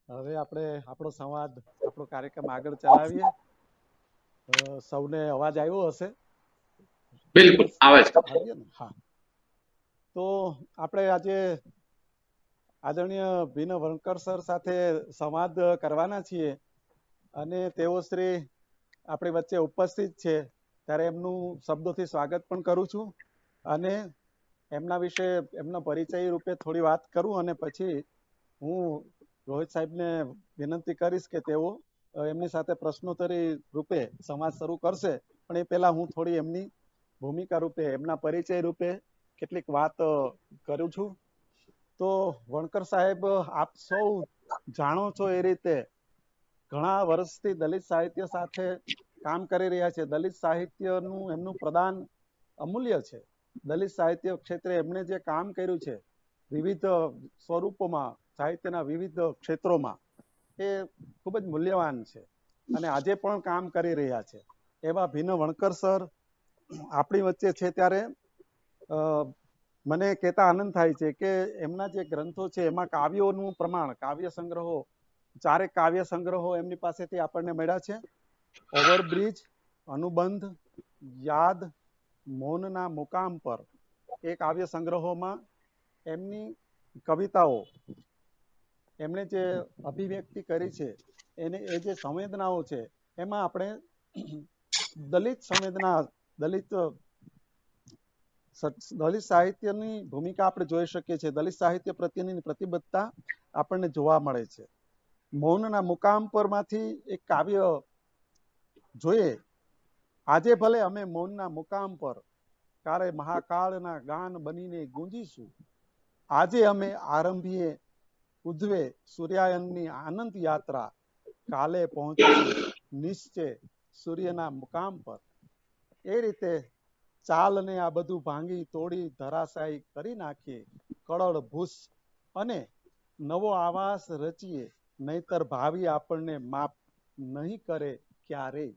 હવે આપણે આપણો સંવાદ આપણો કાર્યક્રમ આગળ ચલાવીએ. સૌને અવાજ આવ્યો હશે? બિલકુલ બસ આવે છે. આવીએ ને. હા, તો આપણે આજે આદરણીય ભીન વણકર સર સાથે સંવાદ કરવાના છીએ અને તેઓ શ્રી આપણી વચ્ચે ઉપસ્થિત છે ત્યારે એમનું શબ્દોથી સ્વાગત પણ કરું છું અને એમના વિશે એમના પરિચય રૂપે થોડી વાત કરું અને પછી હું રોહિત સાહેબને વિનંતી કરીશ કે તેઓ એમની સાથે પ્રશ્નોત્તરી રૂપે સંવાદ શરૂ કરશે. પણ એ પહેલા હું થોડી એમની ભૂમિકા રૂપે એમના પરિચય રૂપે કેટલીક વાત કરું છું. તો વણકર સાહેબ, આપ સૌ જાણો છો એ રીતે ઘણા વર્ષથી દલિત સાહિત્ય સાથે કામ કરી રહ્યા છે. દલિત સાહિત્યનું એમનું પ્રદાન અમૂલ્ય છે. દલિત સાહિત્ય ક્ષેત્રે એમણે જે કામ કર્યું છે વિવિધ સ્વરૂપોમાં, સાહિત્યના વિવિધ ક્ષેત્રોમાં, એ ખૂબ જ મૂલ્યવાન છે અને આજે પણ કામ કરી રહ્યા છે. એવા ભીન વણકર સર આપણી વચ્ચે છે ત્યારે મને કહેતા આનંદ થાય છે કે એમના જે ગ્રંથો છે એમાં કાવ્યોનું પ્રમાણ, કાવ્ય સંગ્રહો, 4 કાવ્ય સંગ્રહો એમની પાસેથી આપણને મળ્યા છે. ઓવરબ્રિજ, અનુબંધ, યાદ, મૌનના મુકામ પર, એ કાવ્ય સંગ્રહોમાં એમની કવિતાઓ, એમણે જે અભિવ્યક્તિ કરી છે એને એ જે સંવેદનાઓ છે એમાં આપણે દલિત સંવેદના, દલિત સાહિત્યની ભૂમિકા આપણે જોઈ શકીએ છીએ. દલિત સાહિત્ય પ્રત્યેની પ્રતિબદ્ધતા આપણને જોવા મળે છે. મૌનના મુકામ પરમાંથી એક કાવ્ય જોઈએ. આજે ભલે અમે મૌનના મુકામ પર કારે મહાકાળના ગાન બનીને ગુંજીશું. આજે અમે આરંભીએ ઉધ્વે સૂર્યાયનની આનંદ યાત્રા. કાલે પહોંચીશું નિશ્ચય સૂર્યના મુકામ પર. એ રીતે ચાલને આ બધું ભાંગી તોડી ધરાશાયી કરી નાખીએ. કળળ ભૂસ અને નવો આવાસ રચીએ. નહીતર ભાવિ આપણને માફ નહીં કરે ક્યારે.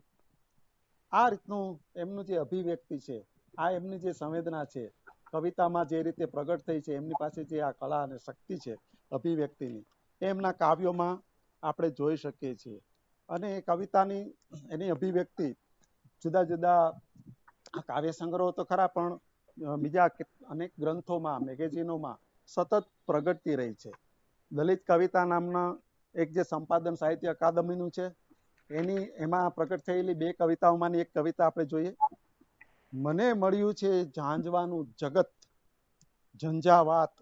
આ રીતનું એમનું જે અભિવ્યક્તિ છે, આ એમની જે સંવેદના છે, કવિતામાં જે રીતે પ્રગટ થઈ છે, એમની પાસે જે આ કળા અને શક્તિ છે અભિવ્યક્તિની, એમના કાવ્યોમાં આપણે જોઈ શકીએ છીએ. અને એ કવિતાની એની અભિવ્યક્તિ જુદા જુદા કાવ્ય સંગ્રહો તો ખરા, પણ બીજા અનેક ગ્રંથોમાં, મેગેઝિનોમાં સતત પ્રગટતી રહી છે. દલિત કવિતા નામના એક જે સંપાદન સાહિત્ય અકાદમીનું છે, એમાં પ્રગટ થયેલી 2 કવિતાઓમાંની એક કવિતા આપણે જોઈએ. મને મળ્યું છે ઝાંઝવાનું જગત, ઝંઝાવાત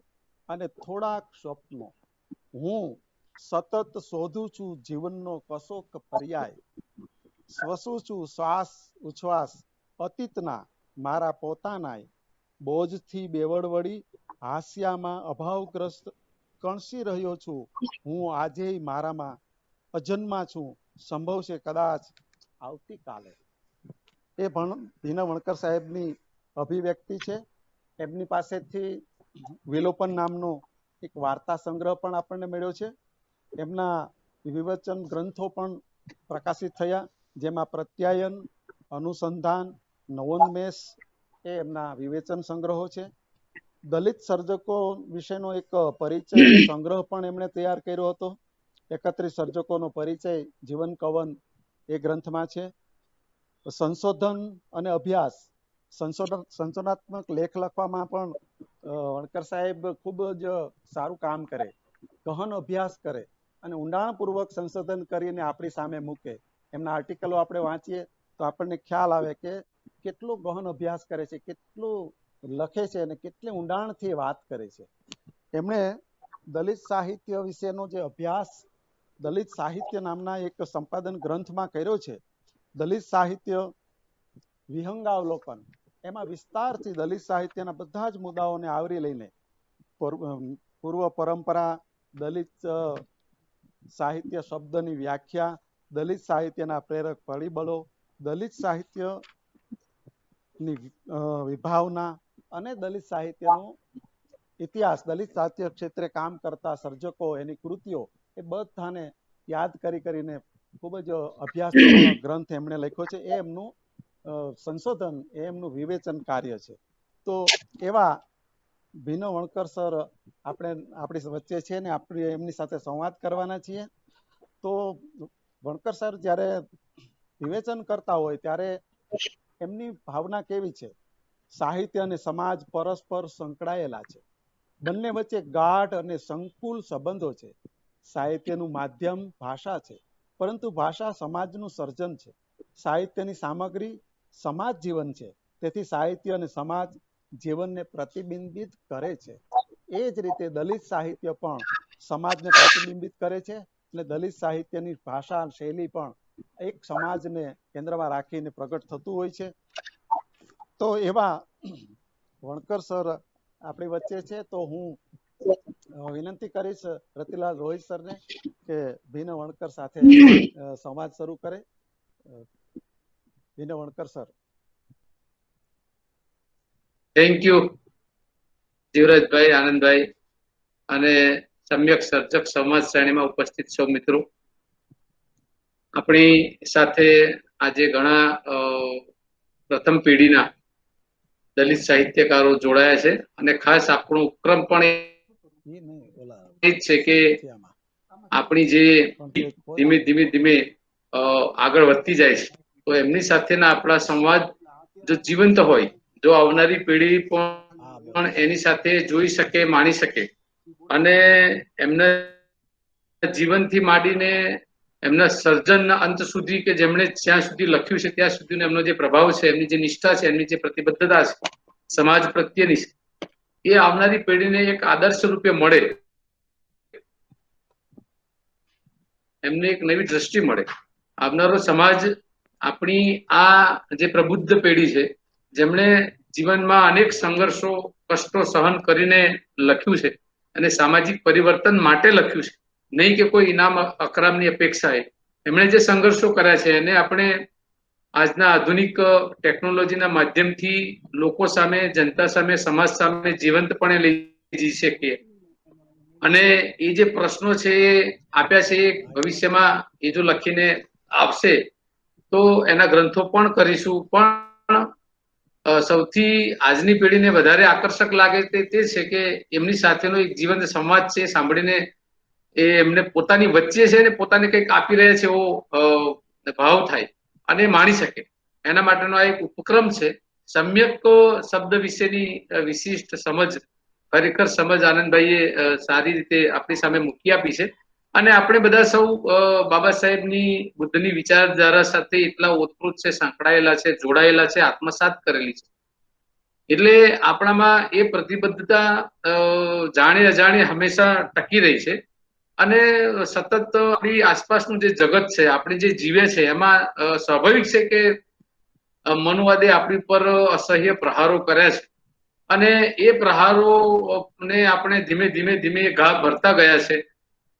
અને થોડાક સ્વપ્નો. હું સતત શોધું છું જીવનનો કશોક પર્યાય. સ્વસું છું શ્વાસ ઉચ્છ્વાસ અતીતના મારા પોતાનાય. બોજથી બેવડવડી હાસ્યામાં અભાવગ્રસ્ત કણસી રહ્યો છું. હું આજે મારામાં અજન્મા છું, સંભવશે કદાચ આવતીકાલે. એ ભીન વણકર સાહેબની અભિવ્યક્તિ છે. એમની પાસેથી વિલોપન નામનો એક વાર્તા સંગ્રહ પણ આપણને મળ્યો છે. એમના વિવેચન ગ્રંથો પણ પ્રકાશિત થયા, જેમાં પ્રત્યાયન, અનુસંધાન, નવોન્મેષ એ એમના વિવેચન સંગ્રહો છે. દલિત સર્જકો વિશેનો એક પરિચય સંગ્રહ પણ એમણે તૈયાર કર્યો હતો. 31 સર્જકોનો પરિચય, જીવન કવન, એ ગ્રંથમાં છે. સંશોધન અને અભ્યાસ, સંશોધનાત્મક લેખ લખવામાં પણ વણકર સાહેબ ખૂબ જ સારું કામ કરે, ગહન અભ્યાસ કરે અને ઊંડાણપૂર્વક સંશોધન કરીને આપણી સામે મૂકે. એમના આર્ટિકલો આપણે વાંચીએ તો આપણને ખ્યાલ આવે કે કેટલો ગહન અભ્યાસ કરે છે, કેટલું લખે છે અને કેટલી ઊંડાણથી વાત કરે છે. એમણે દલિત સાહિત્ય વિશેનો જે અભ્યાસ દલિત સાહિત્ય નામના એક સંપાદન ગ્રંથમાં કર્યો છે, દલિત સાહિત્ય વિહંગાવલોકન, એમાં વિસ્તારથી દલિત સાહિત્યના બધા જ મુદ્દાઓને આવરી લઈને પૂર્વ પરંપરા, દલિત સાહિત્ય શબ્દની વ્યાખ્યા, દલિત સાહિત્યના પ્રેરક પરિબળો, દલિત સાહિત્યની વિભાવના અને દલિત સાહિત્યનો ઇતિહાસ, દલિત સાહિત્ય ક્ષેત્રે કામ કરતા સર્જકો, એની કૃતિઓ, એ બધાને યાદ કરીને ખૂબ જ અભ્યાસપૂર્ણ ગ્રંથ એમણે લખ્યો છે. એ એમનું સંશોધન, એ એમનું વિવેચન કાર્ય છે. તો એવા ભીનો વણકર સર આપણે આપણી વચ્ચે છે ને આપણે એમની સાથે સંવાદ કરવાના છીએ. તો વણકર સર જ્યારે વિવેચન કરતા હોય ત્યારે એમની ભાવના કેવી છે? સાહિત્ય અને સમાજ પરસ્પર સંકળાયેલા છે. બંને વચ્ચે ગાઢ અને સંકુલ સંબંધો છે. સાહિત્યનું માધ્યમ ભાષા છે, પરંતુ ભાષા સમાજનું સર્જન છે. સાહિત્યની સામગ્રી સમાજ જીવન છે, તેથી સાહિત્ય અને સમાજ જીવનને પ્રતિબિંબિત કરે છે. એ જ રીતે દલિત સાહિત્ય પણ સમાજને પ્રતિબિંબિત કરે છે, અને દલિત સાહિત્યની ભાષા શૈલી પણ એક સમાજને કેન્દ્રમાં રાખીને પ્રગટ થતું હોય છે. તો એવા વણકર સર આપણી વચ્ચે છે, તો હું વિનંતી કરીશ રતિલાલ રોહિત સરને કે ભીનો વણકર સાથે સંવાદ શરૂ કરે. ભીનો વણકર sir. Thank you Jivrajbhai, Anandbhai અને સમ્યક સર્જક સમાજ શ્રેણીમાં ઉપસ્થિત સૌ મિત્રો. આપણી સાથે આજે ઘણા પ્રથમ પેઢીના દલિત સાહિત્યકારો જોડાયા છે, અને ખાસ આપણો ઉપક્રમ પણ એ જ છે કે આપણી જે ધીમે ધીમે ધીમે આગળ વધતી જાય છે, તો એમની સાથેના આપણા સંવાદ જો જીવંત હોય, જો આવનારી પેઢી પણ એની સાથે જોઈ શકે, માણી શકે, અને એમના જીવનથી માંડીને એમના સર્જનના અંત સુધી, કે જેમણે જ્યાં સુધી લખ્યું છે ત્યાં સુધીનો એમનો જે પ્રભાવ છે, એમની જે નિષ્ઠા છે, એમની જે પ્રતિબદ્ધતા છે સમાજ પ્રત્યેની, એ આવનારી પેઢીને એક આદર્શ રૂપે મળે, એમને એક નવી દ્રષ્ટિ મળે. આવનારો સમાજ આપણી આ જે પ્રબુદ્ધ પેઢી છે, જેમણે જીવનમાં અનેક સંઘર્ષો, કષ્ટો સહન કરીને લખ્યું છે, અને સામાજિક પરિવર્તન માટે લખ્યું છે, નહીં કે કોઈ ઇનામ અકરામની અપેક્ષાએ. એમણે જે સંઘર્ષો કર્યા છે એને આપણે આજના આધુનિક ટેકનોલોજીના માધ્યમથી લોકો સામે, જનતા સામે, સમાજ સામે જીવંતપણે લઈ જઈ શકીએ. અને એ જે પ્રશ્નો છે એ આપ્યા છે, એ ભવિષ્યમાં એ જો લખીને આપશે તો એના ગ્રંથો પણ કરીશું. પણ સૌથી આજની પેઢીને વધારે આકર્ષક લાગે તે છે કે એમની સાથેનો એક જીવંત સંવાદ છે, સાંભળીને એ એમને પોતાની વચ્ચે છે ને પોતાને કંઈક આપી રહ્યા છે એવો ભાવ થાય અને માણી શકે. એના માટેનો આ એક ઉપક્રમ છે. સમ્યક શબ્દ વિશેની વિશિષ્ટ સમજ, ખરેખર સમજ આનંદભાઈએ સારી રીતે આપણી સામે મૂકી આપી છે. અને આપણે બધા સૌ બાબા સાહેબની, બુદ્ધની વિચારધારા સાથે એટલા ઓતપ્રોત છે, સંકળાયેલા છે, જોડાયેલા છે, આત્મસાત કરેલી છે, એટલે આપણામાં એ પ્રતિબદ્ધતા જાણે અજાણે હંમેશા ટકી રહી છે. અને સતત આપણી આસપાસનું જે જગત છે, આપણે જે જીવે છે, એમાં સ્વાભાવિક છે કે મનુવાદે આપણી પર અસહ્ય પ્રહારો કર્યા છે, અને એ પ્રહારો ને આપણે ધીમે ધીમે ધીમે ઘા ભરતા ગયા છે.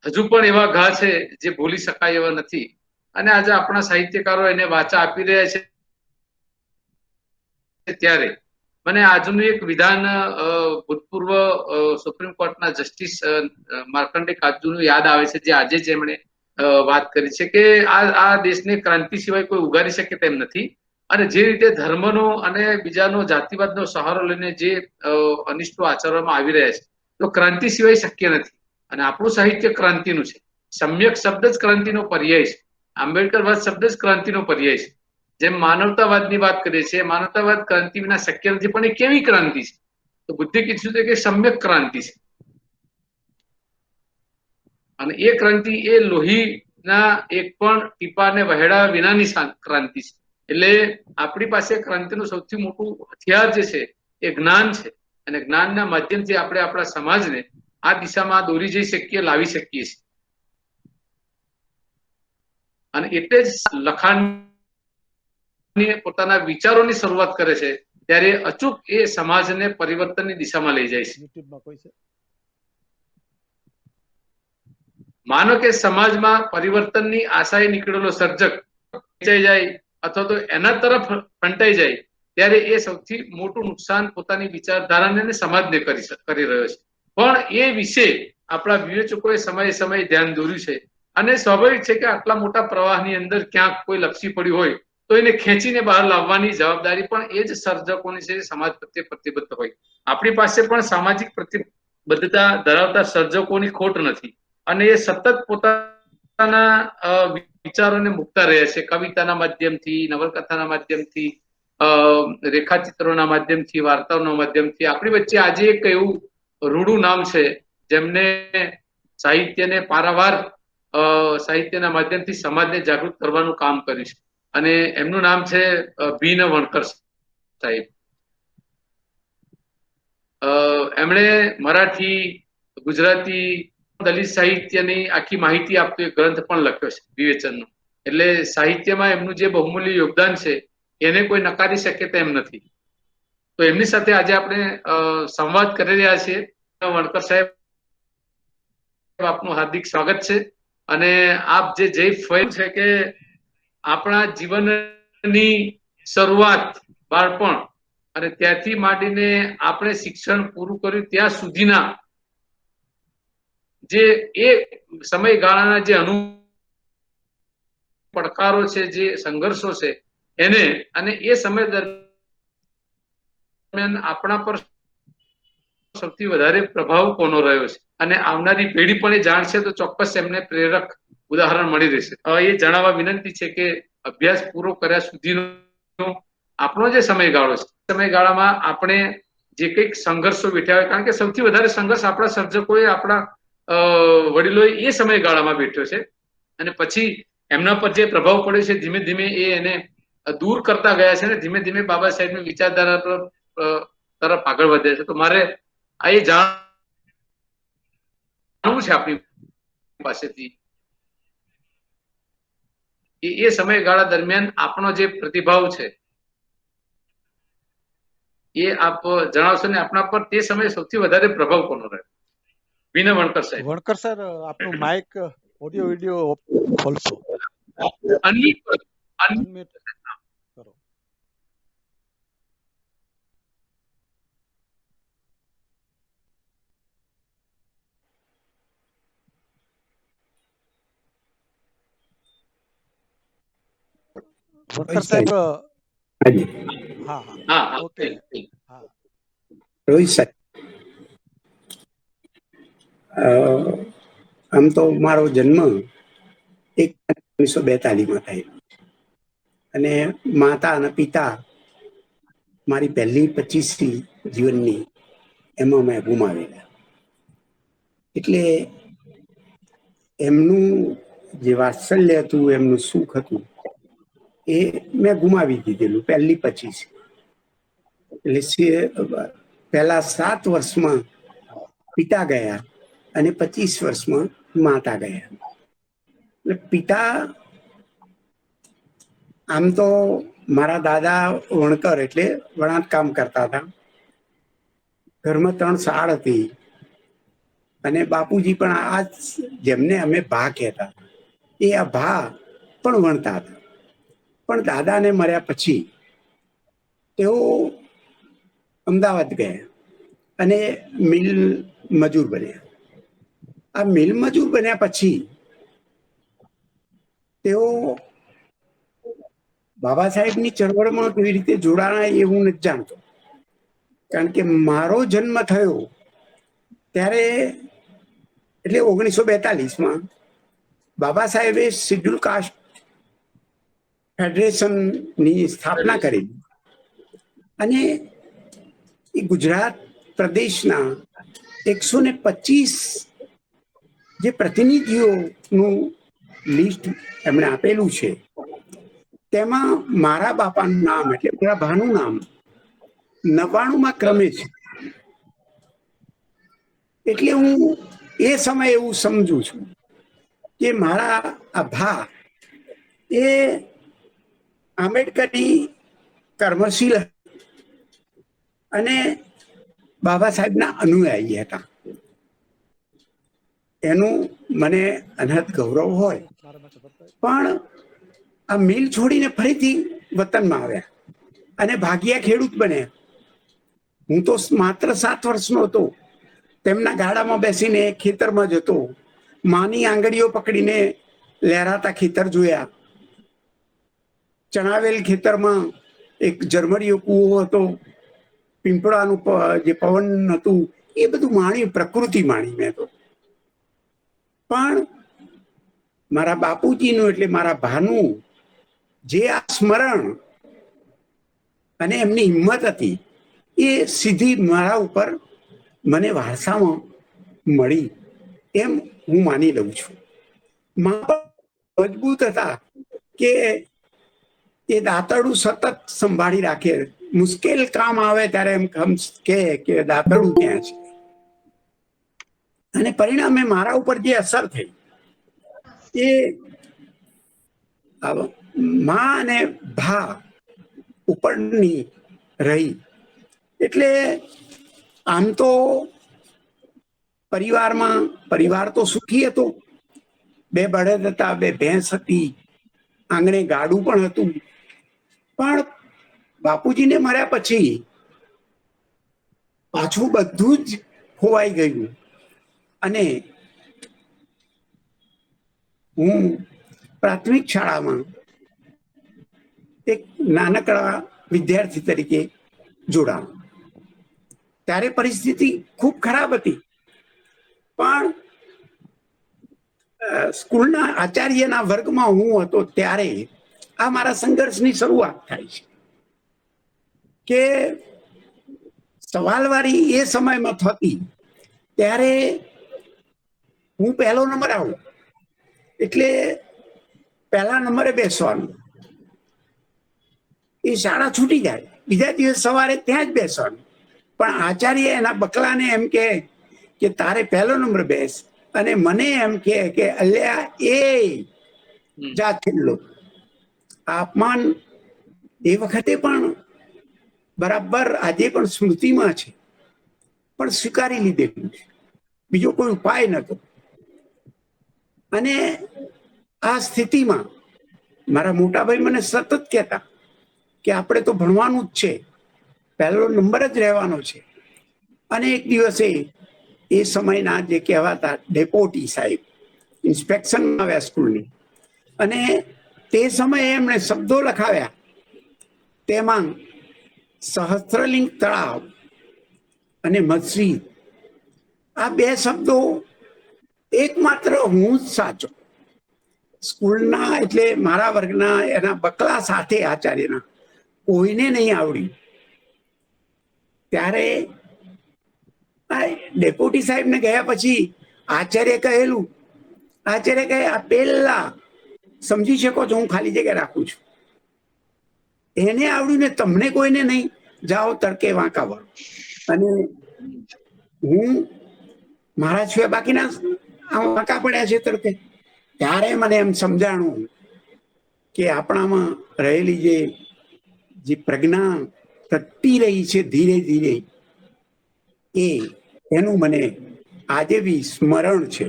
હજુ પણ એવા ઘા છે જે ભૂલી શકાય એવા નથી, અને આજે આપણા સાહિત્યકારો એને વાચા આપી રહ્યા છે. ત્યારે મને આજનું એક વિધાન ભૂતપૂર્વ સુપ્રીમ કોર્ટના જસ્ટિસ માર્કંડે કાજુનું યાદ આવે છે, જે આજે જ એમણે વાત કરી છે કે આ દેશને ક્રાંતિ સિવાય કોઈ ઉગારી શકે તેમ નથી. અને જે રીતે ધર્મનો અને બીજાનો જાતિવાદનો સહારો લઈને જે અનિષ્ટો આચરવામાં આવી રહ્યા છે, તો ક્રાંતિ સિવાય શક્ય નથી. અને આપણું સાહિત્ય ક્રાંતિનું છે. સમ્યક શબ્દ જ ક્રાંતિનો પર્યાય છે. આંબેડકરવાદ શબ્દ જ ક્રાંતિનો પર્યાય છે. જેમ માનવતાવાદની વાત કરીએ છીએ, માનવતાવાદ ક્રાંતિ વિના શક્ય નથી, પણ એ કેવી ક્રાંતિ છે? તો બુદ્ધે કીધું છે કે સમ્યક ક્રાંતિ છે. અને એ ક્રાંતિ એ લોહીના એક પણ ટીપાને વહેડા વિનાની ક્રાંતિ છે. એટલે આપણી પાસે ક્રાંતિનું સૌથી મોટું હથિયાર જે છે એ જ્ઞાન છે, અને જ્ઞાનના માધ્યમથી આપણે આપણા સમાજને આ દિશામાં દોરી જઈ શકીએ, લાવી શકીએ છીએ. અને એટલે જ લખાણ પોતાના વિચારોની શરૂઆત કરે છે, ત્યારે અચૂક એ સમાજને પરિવર્તનની દિશામાં લઈ જાય છે. માનો કે સમાજમાં પરિવર્તનની આશાએ નીકળેલો સર્જક વેચાઈ જાય અથવા તો એના તરફ ફંટાઈ જાય, ત્યારે એ સૌથી મોટું નુકસાન પોતાની વિચારધારાને સમાજને કરી રહ્યો છે. પણ એ વિશે આપણા વિવેચકોએ સમયે સમયે ધ્યાન દોર્યું છે. અને સ્વાભાવિક છે કે આટલા મોટા પ્રવાહની અંદર ક્યાંક કોઈ લપસી પડ્યું હોય તો એને ખેંચીને બહાર લાવવાની જવાબદારી પણ એ જ સર્જકોની છે, સમાજ પ્રત્યે પ્રતિબદ્ધ હોય. આપણી પાસે પણ સામાજિક પ્રતિબદ્ધતા ધરાવતા સર્જકોની ખોટ નથી, અને એ સતત પોતાના વિચારોને મૂકતા રહે છે, કવિતાના માધ્યમથી, નવલકથાના માધ્યમથી, રેખાચિત્રોના માધ્યમથી, વાર્તાઓના માધ્યમથી. આપણી વચ્ચે આજે એક એવું રૂડું નામ છે જેમને સાહિત્યને પારાવાર સાહિત્યના માધ્યમથી સમાજને જાગૃત કરવાનું કામ કર્યું છે, અને એમનું નામ છે ભીન વણકર સાહેબ. એમણે મરાઠી, ગુજરાતી, દલિત સાહિત્યની આખી માહિતી આપતો એક ગ્રંથ પણ લખ્યો છે, વિવેચનનો. એટલે સાહિત્યમાં એમનું જે બહુમૂલ્ય યોગદાન છે એને કોઈ નકારી શકે તેમ નથી. તો એમની સાથે આજે આપણે સંવાદ કરી રહ્યા છીએ. વણકર સાહેબ, આપનું હાર્દિક સ્વાગત છે. અને આપ જે ફર્યું છે કે આપણા જીવનની શરૂઆત બાળપણ અને ત્યાંથી માંડીને આપણે શિક્ષણ પૂરું કર્યું ત્યાં સુધીના જે એ સમયગાળાના જે પડકારો છે, જે સંઘર્ષો છે, એને અને એ સમય દરમિયાન આપણા પર સૌથી વધારે પ્રભાવ કોનો રહ્યો છે, અને આવનારી પેઢી પણ એ જાણશે તો ચોક્કસ એમને પ્રેરક ઉદાહરણ મળી રહેશે. એ જણાવવા વિનંતી છે કે અભ્યાસ પૂરો કર્યા સુધીનો આપણો જે સમયગાળો છે, સમયગાળામાં આપણે જે કંઈક સંઘર્ષો વેઠ્યા હોય, કારણ કે સૌથી વધારે સંઘર્ષ આપણા સર્જકોએ, આપણા વડીલોએ એ સમયગાળામાં વેઠ્યો છે, અને પછી એમના પર જે પ્રભાવ પડ્યો છે ધીમે ધીમે એને દૂર કરતા ગયા છે, ને ધીમે ધીમે બાબા સાહેબની વિચારધારા તરફ આગળ વધે છે. તો મારે આ એ જાણવું છે આપણી પાસેથી એ સમયગાળા દરમિયાન આપણો જે પ્રતિભાવ છે એ આપ જણાવશો, ને આપણા પર તે સમયે સૌથી વધારે પ્રભાવ કોનો રહ્યો? વિનય વણકર સાહેબ. વણકર સર, આપનું માઇક, ઓડિયો વિડિયો ખોલશો. અનમ્યુટ કરો. વણકર સાહેબ, હા હા, ઓકે. હા, રોહિત સાહેબ, આમ તો મારો જન્મ 1942 થયેલો, અને માતા અને પિતા મારી પહેલી 25મી જીવનની એમાં મેં ગુમાવેલા. એટલે એમનું જે વાત્સલ્ય હતું, એમનું સુખ હતું, એ મેં ગુમાવી દીધેલું પહેલી 25. એટલે પહેલા 7 વર્ષમાં પિતા ગયા અને 25 વર્ષમાં માતા ગયા. એટલે પિતા આમ તો મારા દાદા વણકર એટલે વણાટ કામ કરતા હતા. ઘરમાં 3 સાળ હતી, અને બાપુજી પણ આ જેમને અમે ભા કહેતા, એ આ ભા પણ વણતા હતા. પણ દાદાને મર્યા પછી તેઓ અમદાવાદ ગયા અને મિલ મજૂર બન્યા. આ મિલ મજૂર બન્યા પછી તેઓ બાબા સાહેબની ચળવળમાં કેવી રીતે જોડાણા એ હું નથી જાણતો, કારણ કે મારો જન્મ થયો ત્યારે એટલે 1942માં બાબા સાહેબે શિડ્યુલ કાસ્ટ ફેડરેશનની સ્થાપના કરી, અને એ ગુજરાત પ્રદેશના 125 જે પ્રતિનિધિઓનું લિસ્ટ એમણે આપેલું છે, તેમાં મારા બાપાનું નામ એટલે મારા ભાનું નામ 99માં ક્રમે છે. એટલે હું એ સમયે એવું સમજુ છું કે મારા આ ભા એ આંબેડકરની કર્મશીલ અને બાબા સાહેબના અનુયાયી હતા. એનું મને અનહદ ગૌરવ હોય. પણ આ મિલ છોડીને ફરીથી વતનમાં આવ્યા અને ભાગ્યા ખેડૂત બન્યા. હું તો માત્ર 7 વર્ષનો હતો. તેમના ગાડામાં બેસીને ખેતરમાં જતો, માની આંગળીઓ પકડીને લહેરાતા ખેતર જોયા, ચણાવેલ ખેતરમાં એક ઝરમરીયો કૂવો હતો, પીંપળાનું જે પવન હતું, એ બધું માણી, પ્રકૃતિ માણી મેં તો. પણ મારા બાપુજીનું એટલે મારા ભાનું જે આ સ્મરણ અને એમની હિંમત હતી, એ સીધી મારા ઉપર મને વારસામાં મળી એમ હું માની લઉં છું. મજબૂત હતા કે એ દાંતરડું સતત સંભાળી રાખે, મુશ્કેલ કામ આવે ત્યારે એમ કે દાંતરડું ક્યાં છે. અને પરિણામે મારા ઉપર જે અસર થઈ એ મા અને ભા ઉપરની રહી. એટલે આમ તો પરિવાર તો સુખી હતો. 2 બળદ હતા, 2 ભેંસ હતી, આંગણે ગાડું પણ હતું. પણ બાપુજીને મર્યા પછી પાછું બધું જ ખોવાઈ ગયું. અને હું પ્રાથમિક શાળામાં એક નાનકડા વિદ્યાર્થી તરીકે જોડાયો. ત્યારે પરિસ્થિતિ ખૂબ ખરાબ હતી. પણ સ્કૂલના આચાર્યના વર્ગમાં હું હતો ત્યારે આ મારા સંઘર્ષની શરૂઆત થાય છે. કે સવાલવારી એ સમયમાં થતી ત્યારે હું 1લો નંબર આવું એટલે 1લા નંબરે બેસવાનું. એ શાળા છૂટી જાય, બીજા દિવસ સવારે ત્યાં જ બેસવાનું. પણ આચાર્ય એના બકલાને એમ કે તારે 1લો નંબર બેસ, અને મને એમ કે અલ્યા એ જા છેલ્લો. અપમાન એ વખતે પણ બરાબર આજે પણ સ્મૃતિમાં છે, પણ સ્વીકારી લીધેલું છે. બીજો કોઈ ઉપાય નતો. અને આ સ્થિતિમાં મારા મોટાભાઈ મને સતત કહેતા કે આપણે તો ભણવાનું જ છે, 1લો નંબર જ રહેવાનો છે. અને એક દિવસે એ સમયના જે કહેવાતા ડેપોટી સાહેબ ઇન્સ્પેક્શનમાં આવ્યા સ્કૂલની, અને તે સમયે એમણે શબ્દો લખાવ્યા. તેમાં સહસ્ત્રલિંગ તળાવ અને મસ્જિદ, આ 2 શબ્દો એકમાત્ર હું જ સાચો. સ્કૂલના એટલે મારા વર્ગના એના બકલા સાથે આચાર્યના કોઈને નહીં આવડ્યું. ત્યારે ડેપ્યુટી સાહેબને ગયા પછી આચાર્ય કહે આ પેલા સમજી શકો છો, હું ખાલી જગ્યા રાખું છું. એને આવડ્યું ને તમને કોઈને નહીં, જાઓ તડકે વાંકા વળો. અને હું મારા સિવાય બાકીના વાંકા પડ્યા છે તડકે. ત્યારે મને એમ સમજાણું કે આપણામાં રહેલી જે પ્રજ્ઞા તટતી રહી છે ધીરે ધીરે, એનું મને આજે બી સ્મરણ છે.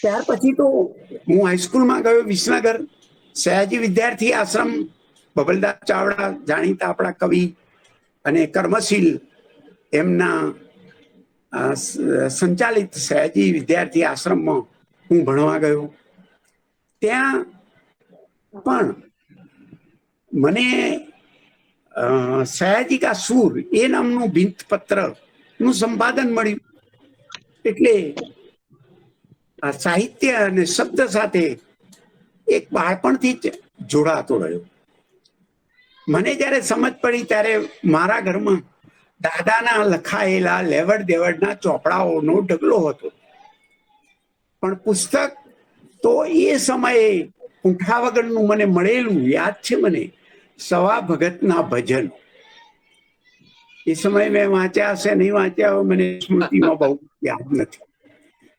ત્યાર પછી તો હું હાઈસ્કૂલમાં ગયો વિસનગર, સયાજી વિદ્યાર્થી આશ્રમ, બબલદાસ ચાવડા જાણીતા આપણા કવિ અને કર્મશીલ, એમના સંચાલિત સયાજી વિદ્યાર્થી આશ્રમમાં હું ભણવા ગયો. ત્યાં પણ મને સયાજી કા સૂર એ નામનું ભીંતપત્ર નું સંપાદન મળ્યું. એટલે આ સાહિત્ય અને શબ્દ સાથે એક બાળપણથી જ જોડાતો રહ્યો. મને જ્યારે સમજ પડી ત્યારે મારા ઘરમાં દાદાના લખાયેલા લેવડ દેવડના ચોપડાઓનો ઢગલો હતો. પણ પુસ્તક તો એ સમયે પૂંઠા વગરનું મને મળેલું યાદ છે. મને સવા ભગતના ભજન એ સમયે મેં વાંચ્યા હશે, નહીં વાંચ્યા હોય, મને સ્મૃતિમાં બહુ યાદ નથી,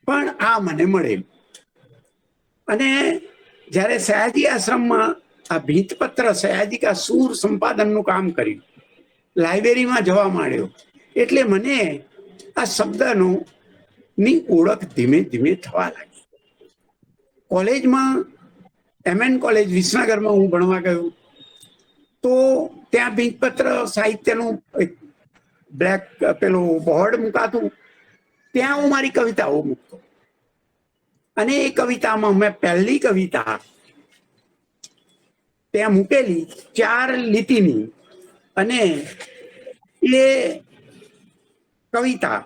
પણ આ મને મળેલું. અને જ્યારે સયાજી આશ્રમમાં આ ભીંતપત્ર સયાજી કા સૂર સંપાદનનું કામ કર્યું, લાઇબ્રેરીમાં જવા માંડ્યો, એટલે મને આ શબ્દની ઓળખ ધીમે ધીમે થવા લાગી. કોલેજમાં MN કોલેજ વિસનગરમાં હું ભણવા ગયો, તો ત્યાં ભીંતપત્ર સાહિત્યનું એક બ્લેક પેલું બોર્ડ મુકાતું, ત્યાં હું મારી કવિતાઓ મૂકતો. અને એ કવિતામાં મેં પહેલી કવિતા ત્યાં મૂકેલી 4 લીટીની, અને એ કવિતા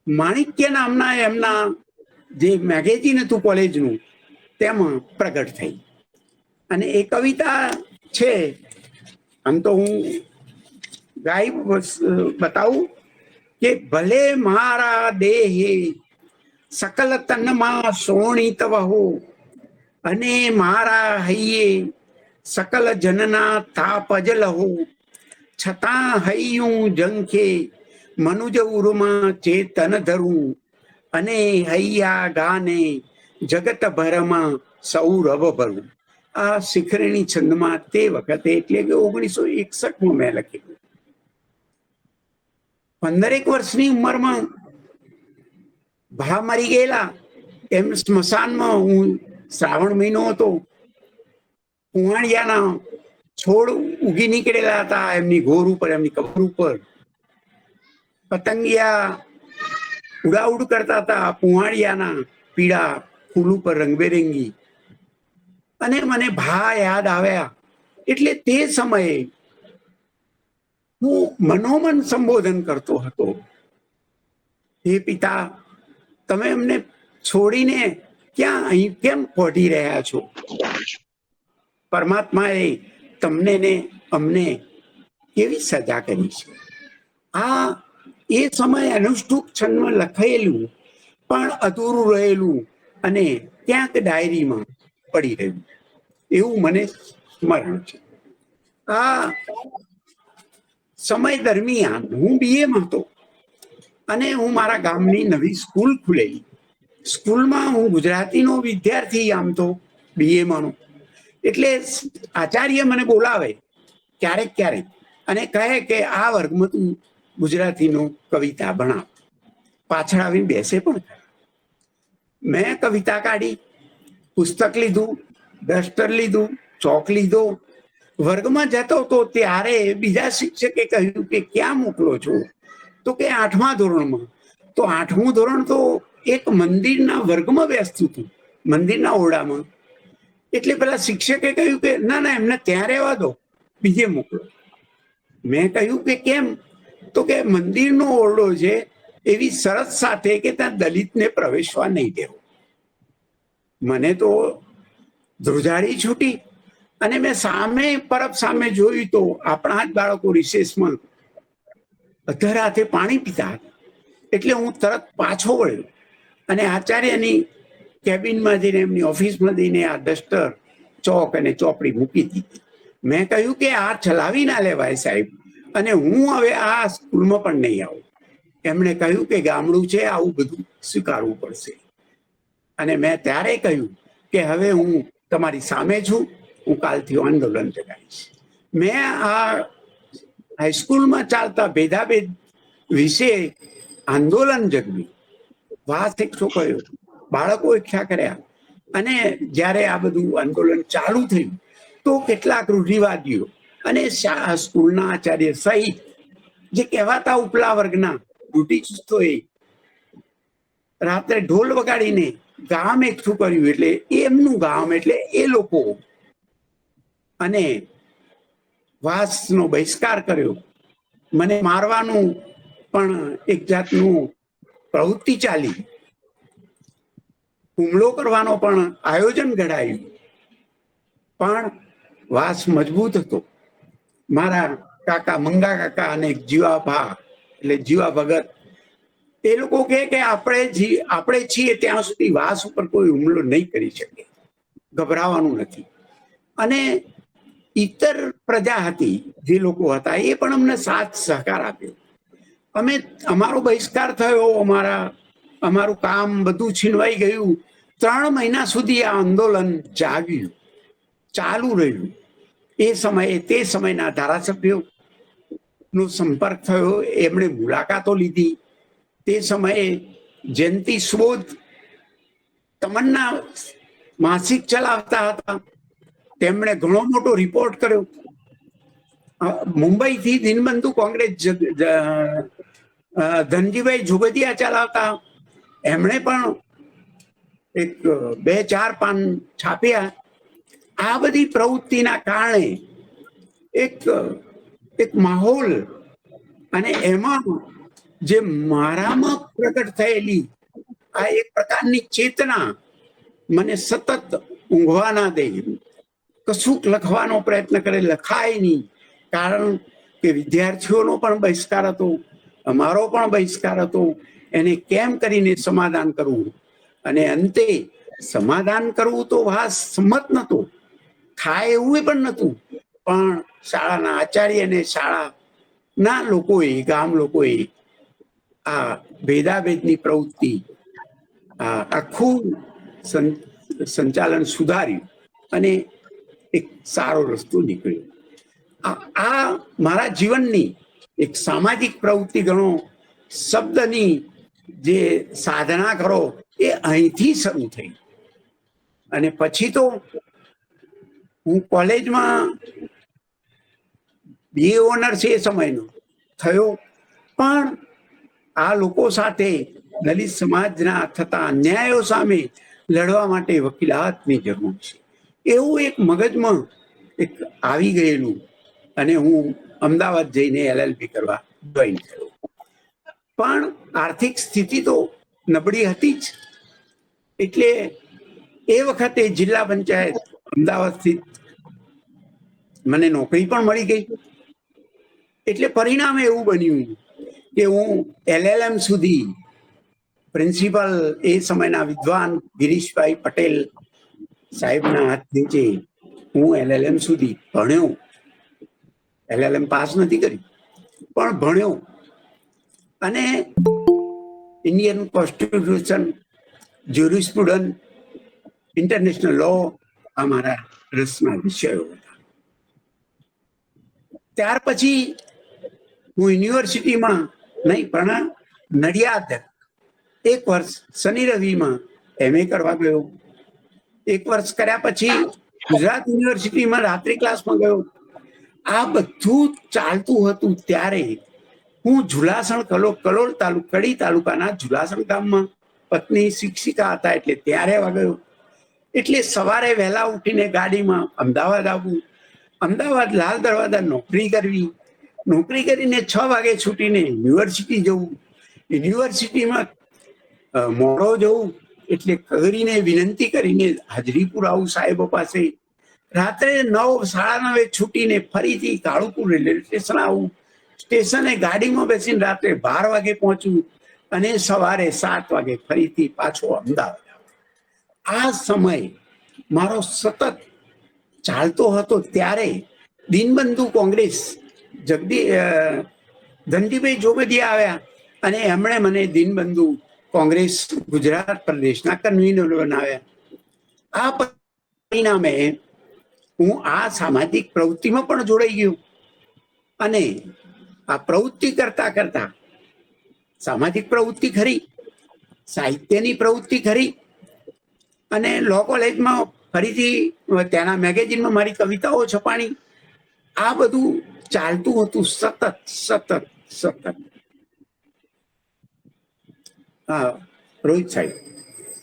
માણિક્ય નામના એમના જે મેગેઝિન હતું કોલેજનું તેમાં પ્રગટ થઈ. અને એ કવિતા છે, આમ તો હું ગાઈ બતાવું કે ભલે મારા દેહે સકલ તનમાં શોણિત વહો, અને મારા હૈયે સકલ જનના તાપજ લહો, છતાં હૈયું જંખે મનુજ ઉરમાં ચેતન ધરું, અને હૈયા ગાને જગત ભરમાં સૌરવ ભરું. આ શિખરણી છંદમાં તે વખતે એટલે કે 1961 મેં લખેલું. 15 વર્ષની ઉંમરમાં ભા મરી ગયેલા, એમ સ્મશાનમાં હું, શ્રાવણ મહિનો હતો, કુંવાળિયાના છોડ ઉગી નીકળેલા હતા એમની ઘોર ઉપર, એમની કબર ઉપર. પતંગિયા ઉડાઉડ કરતા હતા કુંવાળિયાના પીળા ફૂલ ઉપર રંગબેરંગી. અને મને ભા યાદ આવ્યા. એટલે તે સમયે હું મનોમન સંબોધન કરતો હતો, હે પિતા, તમે અમને છોડીને ક્યાં અહીં કેમ પહોંચી રહ્યા છો? પરમાત્માએ તમને ને અમને કેવી સજા કરી છે? આ એ સમયે અનુષ્ઠુપ છંદમાં લખાયેલું પણ અધૂરું રહેલું અને ક્યાંક ડાયરીમાં પડી રહ્યું એવું મને સ્મરણ છે. આ સમય દરમિયાન હું બીએમાં હતો અને હું મારા ગામની નવી સ્કૂલ ખુલેલી. સ્કૂલમાં હું ગુજરાતીનો વિદ્યાર્થી, આમ તો બીએમાંનો. એટલે આચાર્ય મને બોલાવે ક્યારેક ક્યારેક અને કહે કે આ વર્ગમાં તું ગુજરાતીનો કવિતા ભણાવ. પાછળ આવીને બેસે પણ. મેં કવિતા કાઢી, પુસ્તક લીધું, ડસ્ટર લીધું, ચોક લીધો, વર્ગમાં જતો તો ત્યારે બીજા શિક્ષકે કહ્યું કે ક્યાં મોકલો છો? તો કે 8મા ધોરણમાં. તો 8મું ધોરણ તો એક મંદિરના વર્ગમાં બેસતું હતું, મંદિરના ઓરડામાં. એટલે પેલા શિક્ષકે કહ્યું કે ના ના, એમને ત્યાં રહેવા દો, બીજે મોકલો. મેં કહ્યું કે કેમ? તો કે મંદિરનો ઓરડો છે, એવી શરત સાથે કે ત્યાં દલિતને પ્રવેશવા નહીં દેવો. મને તો ધ્રુજારી છૂટી અને મેં સામે પરબ સામે જોયું તો આપણા જ બાળકો રિસેસમાં અધર હાથે પાણી પીતા હતા. એટલે હું તરત પાછો વળ્યો અને આચાર્યની કેબિનમાં જઈને, એમની ઓફિસમાં જઈને આ ડસ્ટર, ચોક અને ચોપડી મૂકી દીધી. મેં કહ્યું કે આ ચલાવી ના લેવાય સાહેબ, અને હું હવે આ સ્કૂલમાં પણ નહીં આવું. એમણે કહ્યું કે ગામડું છે, આવું બધું સ્વીકારવું પડશે. અને મેં ત્યારે કહ્યું કે હવે હું તમારી સામે છું, હું કાલથી આંદોલન ચલાવીશ. મેં આ હાઈસ્કૂલમાં ચાલતા ભેદાભેદ વિશે આંદોલન જગવી. વાત એક છોકરીઓ, બાળકો એકઠા કર્યા. અને જ્યારે આ બધું આંદોલન ચાલુ થયું તો કેટલાક રૂઢિવાદીઓ અને સ્કૂલના આચાર્ય સહિત જે કહેવાતા ઉપલા વર્ગના રૂઢિચુસ્તોએ રાત્રે ઢોલ વગાડીને ગામ એકઠું કર્યું. એટલે એમનું ગામ એટલે એ લોકો, અને વાસનો બહિષ્કાર કર્યો. મને મારવાનું પણ એક જાતનું પ્રવૃત્તિ ચાલી, હુમલો કરવાનો પણ આયોજન ઘડાયું. પણ વાસ મજબૂત હતો. મારા કાકા મંગા કાકા અને જીવાભા એટલે જીવા ભગત, એ લોકો કહે કે આપણે છીએ ત્યાં સુધી વાસ ઉપર કોઈ હુમલો નહીં કરી શકે, ગભરાવાનું નથી. અને ઇતર પ્રજા હતી, જે લોકો હતા, એ પણ અમને સાથ સહકાર આપ્યો. અમારો બહિષ્કાર થયો, અમારું કામ બધું છીનવાઈ ગયું. 3 મહિના સુધી આ આંદોલન જાગ્યું, ચાલુ રહ્યું. એ સમયે તે સમયના ધારાસભ્યોનો સંપર્ક થયો, એમણે મુલાકાતો લીધી. તે સમયે જયંતિ સુબોધ તમન્ના માસિક ચલાવતા હતા, તેમણે ઘણો મોટો રિપોર્ટ કર્યો. મુંબઈથી દિનબંધુ કોંગ્રેસ ધનજીભાઈ ઝુગદિયા ચલાવતા, એમણે પણ એક 2-4 પાન છાપ્યા. આ બધી પ્રવૃત્તિના કારણે એક માહોલ અને એમાં જે મારામાં પ્રગટ થયેલી આ એક પ્રકારની ચેતના મને સતત ઊંઘવા ના દે. કશુંક લખવાનો પ્રયત્ન કરે, લખાય નહીં, કારણ કે વિદ્યાર્થીઓનો પણ બહિષ્કાર હતો, અમારો પણ બહિષ્કાર હતો. એને કેમ કરીને સમાધાન કરવું, અને અંતે સમાધાન કરવું તો સંમત નહોતું, થાય એવું પણ નહોતું. પણ શાળાના આચાર્ય અને શાળાના લોકોએ, ગામ લોકોએ આ ભેદાભેદની પ્રવૃત્તિ, આખું સંચાલન સુધાર્યું અને એક સારો રસ્તો નીકળ્યો. આ મારા જીવનની એક સામાજિક પ્રવૃત્તિ ગણો. શબ્દની જે સાધના કરો એ અહીંથી શરૂ થઈ, અને પછી તો હું કોલેજમાં BA ઓનર્સ એ સમયનો થયો. પણ આ લોકો સાથે દલિત સમાજના થતા અન્યાયો સામે લડવા માટે વકીલાતની જરૂર છે એવું એક મગજમાં એક આવી ગયેલું, અને હું અમદાવાદ જઈને LLB કરવા જોઈન થયો. પણ આર્થિક સ્થિતિ તો નબળી હતી જ, એટલે એ વખતે જિલ્લા પંચાયત અમદાવાદ સ્થિત મને નોકરી પણ મળી ગઈ. એટલે પરિણામ એવું બન્યું કે હું LLM સુધી, પ્રિન્સિપલ એ સમયના વિદ્વાન ગિરીશભાઈ પટેલ સાહેબના હાથ નીચે હું LLM સુધી ભણ્યો. LLM પાસ નથી કરી, પણ ભણ્યો. અને ઇન્ડિયન કોન્સ્ટિટ્યુશન, જ્યુરિસ્પ્રુડન્સ, ઇન્ટરનેશનલ લો આ મારા રસના વિષયો હતા. ત્યાર પછી હું યુનિવર્સિટીમાં નહીં, પણ નડિયાદ 1 વર્ષ શનિ રવિમાં MA કરવા ગયો. 1 વર્ષ કર્યા પછી ગુજરાત યુનિવર્સિટીમાં રાત્રિ ક્લાસમાં ગયો. આ બધું ચાલતું હતું ત્યારે હું ઝુલાસણ કલોલ કડી તાલુકાના ઝુલાસણ ગામમાં પત્ની શિક્ષિકા હતા, એટલે ત્યાં રહેવા ગયો. એટલે સવારે વહેલા ઉઠીને ગાડીમાં અમદાવાદ આવવું, અમદાવાદ લાલ દરવાજા નોકરી કરવી, નોકરી કરીને 6 વાગે છૂટીને યુનિવર્સિટી જવું, યુનિવર્સિટીમાં મોડો જવું, એટલે કરીને વિનંતી કરીને હાજરી પુરાવું સાહેબો પાસે. રાત્રે 9, 9:30 છૂટીને ફરીથી કાળુપુર રેલવે સ્ટેશન આવું, સ્ટેશને ગાડીમાં બેસીને રાત્રે 12 વાગે પહોંચવું, અને સવારે 7 વાગે ફરીથી પાછો અમદાવાદ. આ સમય મારો સતત ચાલતો હતો. ત્યારે દીનબંધુ કોંગ્રેસ ધનજીભાઈ જોબડિયા આવ્યા, અને એમણે મને દીનબંધુ કોંગ્રેસ ગુજરાત પ્રદેશના કન્વીનર બનાવ્યા. આ પરિણામે હું આ સામાજિક પ્રવૃત્તિમાં પણ જોડાઈ ગયો, અને આ પ્રવૃત્તિ કરતા કરતા સામાજિક પ્રવૃત્તિ ખરી, સાહિત્યની પ્રવૃત્તિ ખરી, અને લો કોલેજમાં ફરીથી ત્યાંના મેગેઝિનમાં મારી કવિતાઓ છપાણી. આ બધું ચાલતું હતું સતત. હા રોહિત સાહેબ,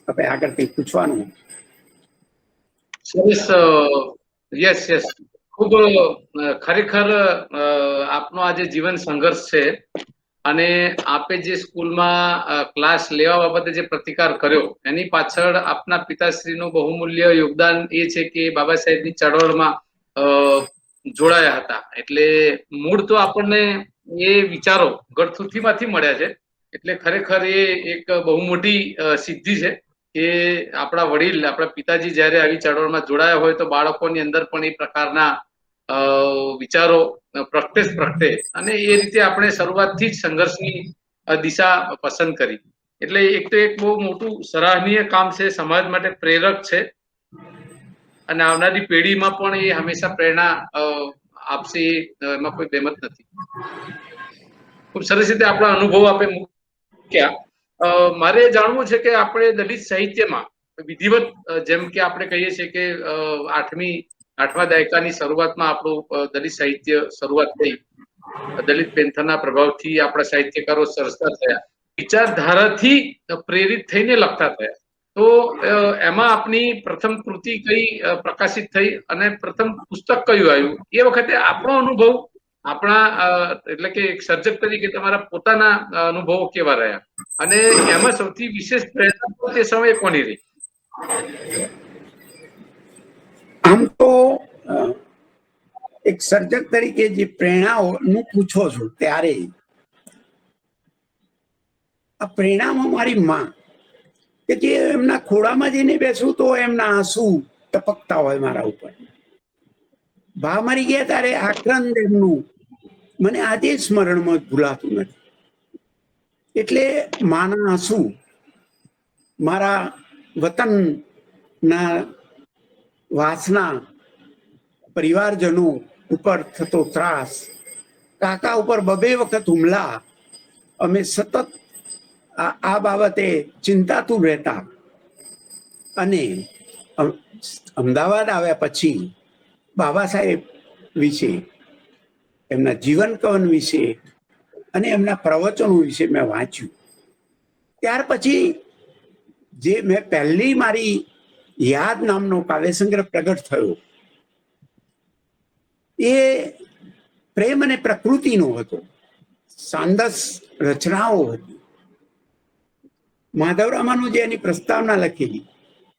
આપણે આગળ કંઈક પૂછવાનું? સરસ. યસ ખૂબ ખરેખર આપનો આ જે જીવન સંઘર્ષ છે, અને આપે જે સ્કૂલમાં ક્લાસ લેવા બાબતે જે પ્રતિકાર કર્યો, એની પાછળ આપના પિતાશ્રીનું બહુમૂલ્ય યોગદાન એ છે કે બાબા સાહેબની ચળવળમાં જોડાયા હતા. એટલે મૂળ તો આપણને એ વિચારો ગળથુથીમાંથી મળ્યા છે. એટલે ખરેખર એ એક બહુ મોટી સિદ્ધિ છે કે આપણા વડીલ, આપણા પિતાજી જ્યારે આવી ચળવળમાં જોડાયા હોય તો બાળકોની અંદર પણ એ પ્રકારના વિચારો પ્રગટે, અને એ રીતે આપણે શરૂઆતથી જ સંઘર્ષની દિશા પસંદ કરી. એટલે એક તો એક બહુ મોટું સરાહનીય કામ છે, સમાજ માટે પ્રેરક છે, અને આવનારી પેઢીમાં પણ એ હંમેશા પ્રેરણા આપશે, એમાં કોઈ બેમત નથી. ખૂબ સરસ રીતે આપણા અનુભવ આપે મૂક્યા. મારે જાણવું છે કે આપણે દલિત સાહિત્યમાં વિધિવત, જેમ કે આપણે કહીએ છીએ કે 8મા દાયકાની શરૂઆતમાં આપણું દલિત સાહિત્ય શરૂઆત થઈ, દલિત પેન્થરના પ્રભાવથી આપણા સાહિત્યકારો સરસતા થયા, વિચારધારાથી પ્રેરિત થઈને લખતા થયા. તો એમાં આપની પ્રથમ કૃતિ કઈ પ્રકાશિત થઈ અને પ્રથમ પુસ્તક કયું આવ્યું એ વખતે આપણો અનુભવ આપણા એટલે કે એક સર્જક તરીકે તમારા પોતાના અનુભવો કેવા રહ્યા અને એમાં સૌથી વિશેષ પ્રેરણા તે સમયે કોની રહી? આમ તો એક સર્જક તરીકે જે પ્રેરણાનું પૂછો છો ત્યારે આ પ્રેરણામાં મારી માં કે જે એમના ખોળામાં જઈને બેસું તો એમના આંસુ ટપકતા હોય મારા ઉપર. બા મરી ગયા ત્યારે આક્રંદ એમનું મને આજે સ્મરણમાં ભૂલાતું નથી. એટલે માના આંસુ, મારા વતનના વાસના, પરિવારજનો ઉપર થતો ત્રાસ, કાકા ઉપર બબે વખત હુમલા, અમે સતત આ બાબતે ચિંતાતુર રહેતા. અને અમદાવાદ આવ્યા પછી બાબા સાહેબ વિશે, એમના જીવન કવન વિશે અને એમના પ્રવચનો વિશે મેં વાંચ્યું. ત્યાર પછી જે મેં પહેલી મારી યાદ નામનો કાવ્ય સંગ્રહ પ્રગટ થયો એ પ્રેમ અને પ્રકૃતિનો હતો. સાંદસ રચનાઓ હતી. માધવરામાનું જે એની પ્રસ્તાવના લખેલી,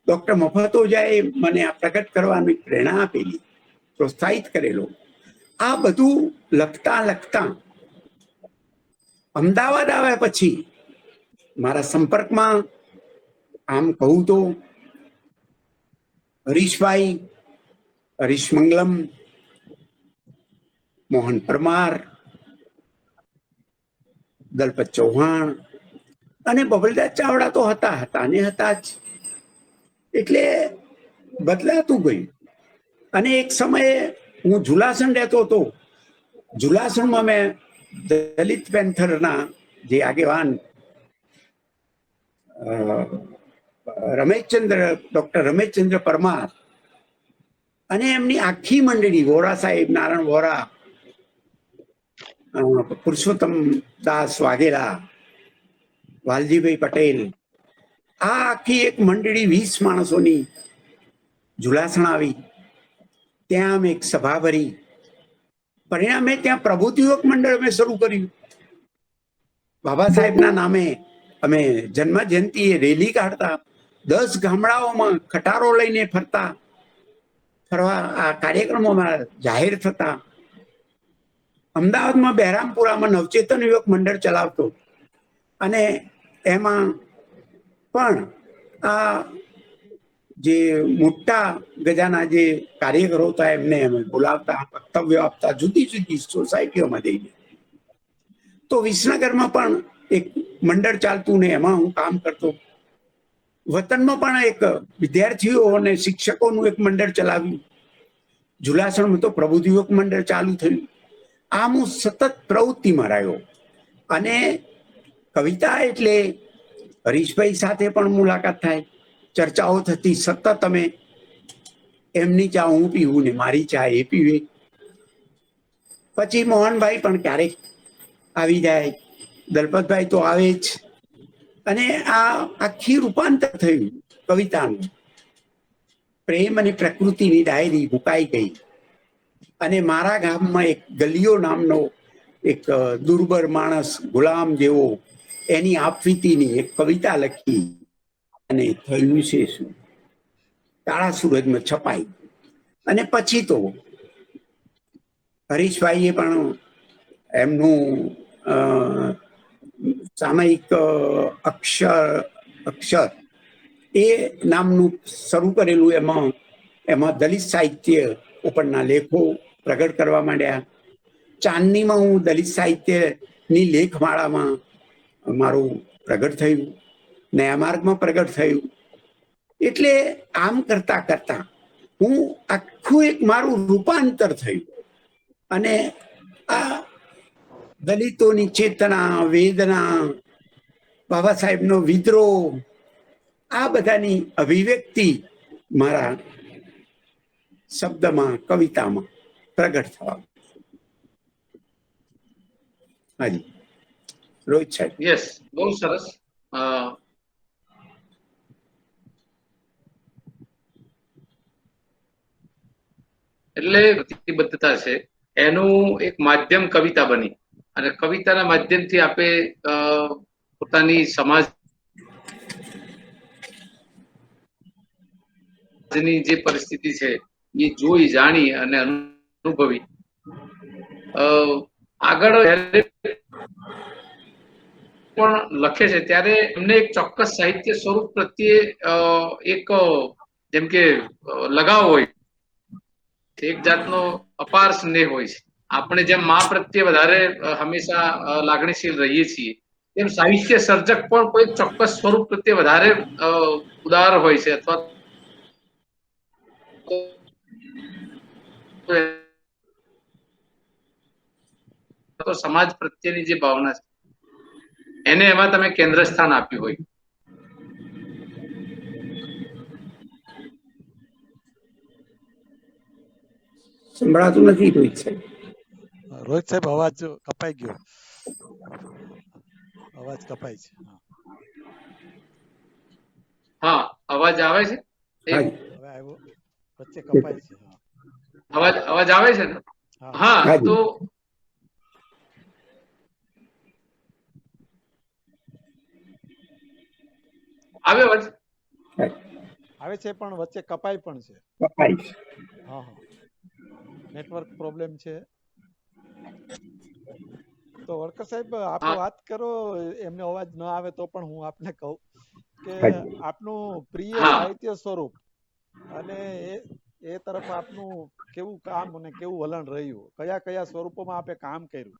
ડોક્ટર મફત ઓઝાએ મને આ પ્રગટ કરવાની પ્રેરણા આપેલી, પ્રોત્સાહિત કરેલો. આ બધું લખતા લખતા અમદાવાદ આવ્યા પછી મારા સંપર્કમાં આમ કહું તો હરીશભાઈ, હરીશ મંગલમ, મોહન પરમાર, દલપત ચૌહાણ અને બબલદાસ ચાવડા તો હતા ને હતા જ. એટલે બદલાતું ગયું. અને એક સમયે હું ઝુલાસણ રહેતો હતો. ઝુલાસણમાં મેં દલિત પેન્થરના જે આગેવાન ડોક્ટર રમેશચંદ્ર પરમાર અને એમની આખી મંડળી, વોરા સાહેબ, નારાયણ વોરા, પુરુષોત્તમ દાસ વાઘેલા, વાલજીભાઈ પટેલ, આ આખી એક મંડળી 20 માણસોની ઝુલાસણ આવી. ત્યાં અમે એક સભા ભરી. પરિણામે ત્યાં પ્રબુદ્ધ યુવક મંડળ અમે શરૂ કર્યું. બાબા સાહેબના નામે અમે જન્મ જયંતિએ રેલી કાઢતા. 10 ગામડાઓમાં ખટારો લઈને ફરવા આ કાર્યક્રમોમાં જાહેર થતા. અમદાવાદમાં બહેરામપુરામાં નવચેતન યુવક મંડળ ચલાવતો અને એમાં પણ આ જે મોટા ગજાના જે કાર્યકરો હતા એમને અમે બોલાવતા, વક્તવ્ય આપતા જુદી જુદી સોસાયટીઓમાં જઈને. તો વિસનગરમાં પણ એક મંડળ ચાલતું ને એમાં હું કામ કરતો. વતનમાં પણ એક વિદ્યાર્થીઓ અને શિક્ષકોનું એક મંડળ ચલાવ્યું. ઝુલાસણમાં તો પ્રબુદ્ધ યુવક મંડળ ચાલુ થયું. આમ હું સતત પ્રવૃત્તિમાં રહ્યો. અને કવિતા એટલે હરીશભાઈ સાથે પણ મુલાકાત થાય, ચર્ચાઓ થતી. સતત અમે એમની ચા હું પીવું ને મારી ચા એ પીવે. પછી મોહનભાઈ પણ ક્યારેક આવી જાય, દલપતભાઈ તો આવે જ. અને આ આખી રૂપાંતર થયું કવિતાનું. પ્રેમ અને પ્રકૃતિની ડાયરી મુકાઈ ગઈ. અને મારા ગામમાં એક ગલિયો નામનો એક દુર્બર માણસ, ગુલામ જેવો, એની આપવીતીની એક કવિતા લખી અને થયું છે શું, કાળા સૂરજમાં છપાઈ. અને પછી તો હરીશભાઈએ પણ એમનું સામયિક અક્ષર એ નામનું શરૂ કરેલું. એમાં દલિત સાહિત્ય ઉપરના લેખો પ્રગટ કરવા માંડ્યા. ચાંદનીમાં હું દલિત સાહિત્યની લેખમાળામાં મારું પ્રગટ થયું, નયા માર્ગમાં પ્રગટ થયું. એટલે આમ કરતા કરતા હું આખું એક મારું રૂપાંતર થયું. અને આ દલિતોની ચેતના, વેદના, બાબા સાહેબનો વિદ્રોહ, આ બધાની અભિવ્યક્તિ મારા શબ્દમાં, કવિતામાં પ્રગટ થવા. હાજી રોહિત સાહેબ. યસ, બહુ સરસ. એટલે પ્રતિબદ્ધતા છે એનું એક માધ્યમ કવિતા બની અને કવિતાના માધ્યમથી આપે પોતાની સમાજની જે પરિસ્થિતિ છે એ જોઈ જાણી અને અનુભવી આગળ પણ લખે છે ત્યારે એમને એક ચોક્કસ સાહિત્ય સ્વરૂપ પ્રત્યે એક જેમ કે લગાવ હોય, એક જાતનો અપાર સ્નેહ હોય છે. આપણે જેમ મા પ્રત્યે વધારે હંમેશા લાગણીશીલ રહીએ છીએ તેમ સાહિત્ય સર્જક પણ કોઈ ચોક્કસ સ્વરૂપ પ્રત્યે વધારે ઉદાર હોય છે અથવા તો સમાજ પ્રત્યેની જે ભાવના છે એને એમાં તમે કેન્દ્ર સ્થાન આપ્યું હોય. સંભળાતું નથી રોહિત સાહેબ. રોહિત સાહેબ અવાજ કપાઈ ગયો, અવાજ કપાય છે. હા, અવાજ આવે છે? હવે આવ્યો, વચ્ચે કપાય છે. અવાજ આવે છે ને? હા, તો આવે છે પણ વચ્ચે કપાય પણ છે. હા, નેટવર્ક પ્રોબ્લેમ છે. તો વડકર સાહેબ આપ વાત કરો, એમને અવાજ ન આવે તો પણ હું આપને કહું કે આપનું પ્રિય સાહિત્ય સ્વરૂપ અને એ તરફ આપનું કેવું કામ અને કેવું વલણ રહ્યું, કયા કયા સ્વરૂપોમાં આપે કામ કર્યું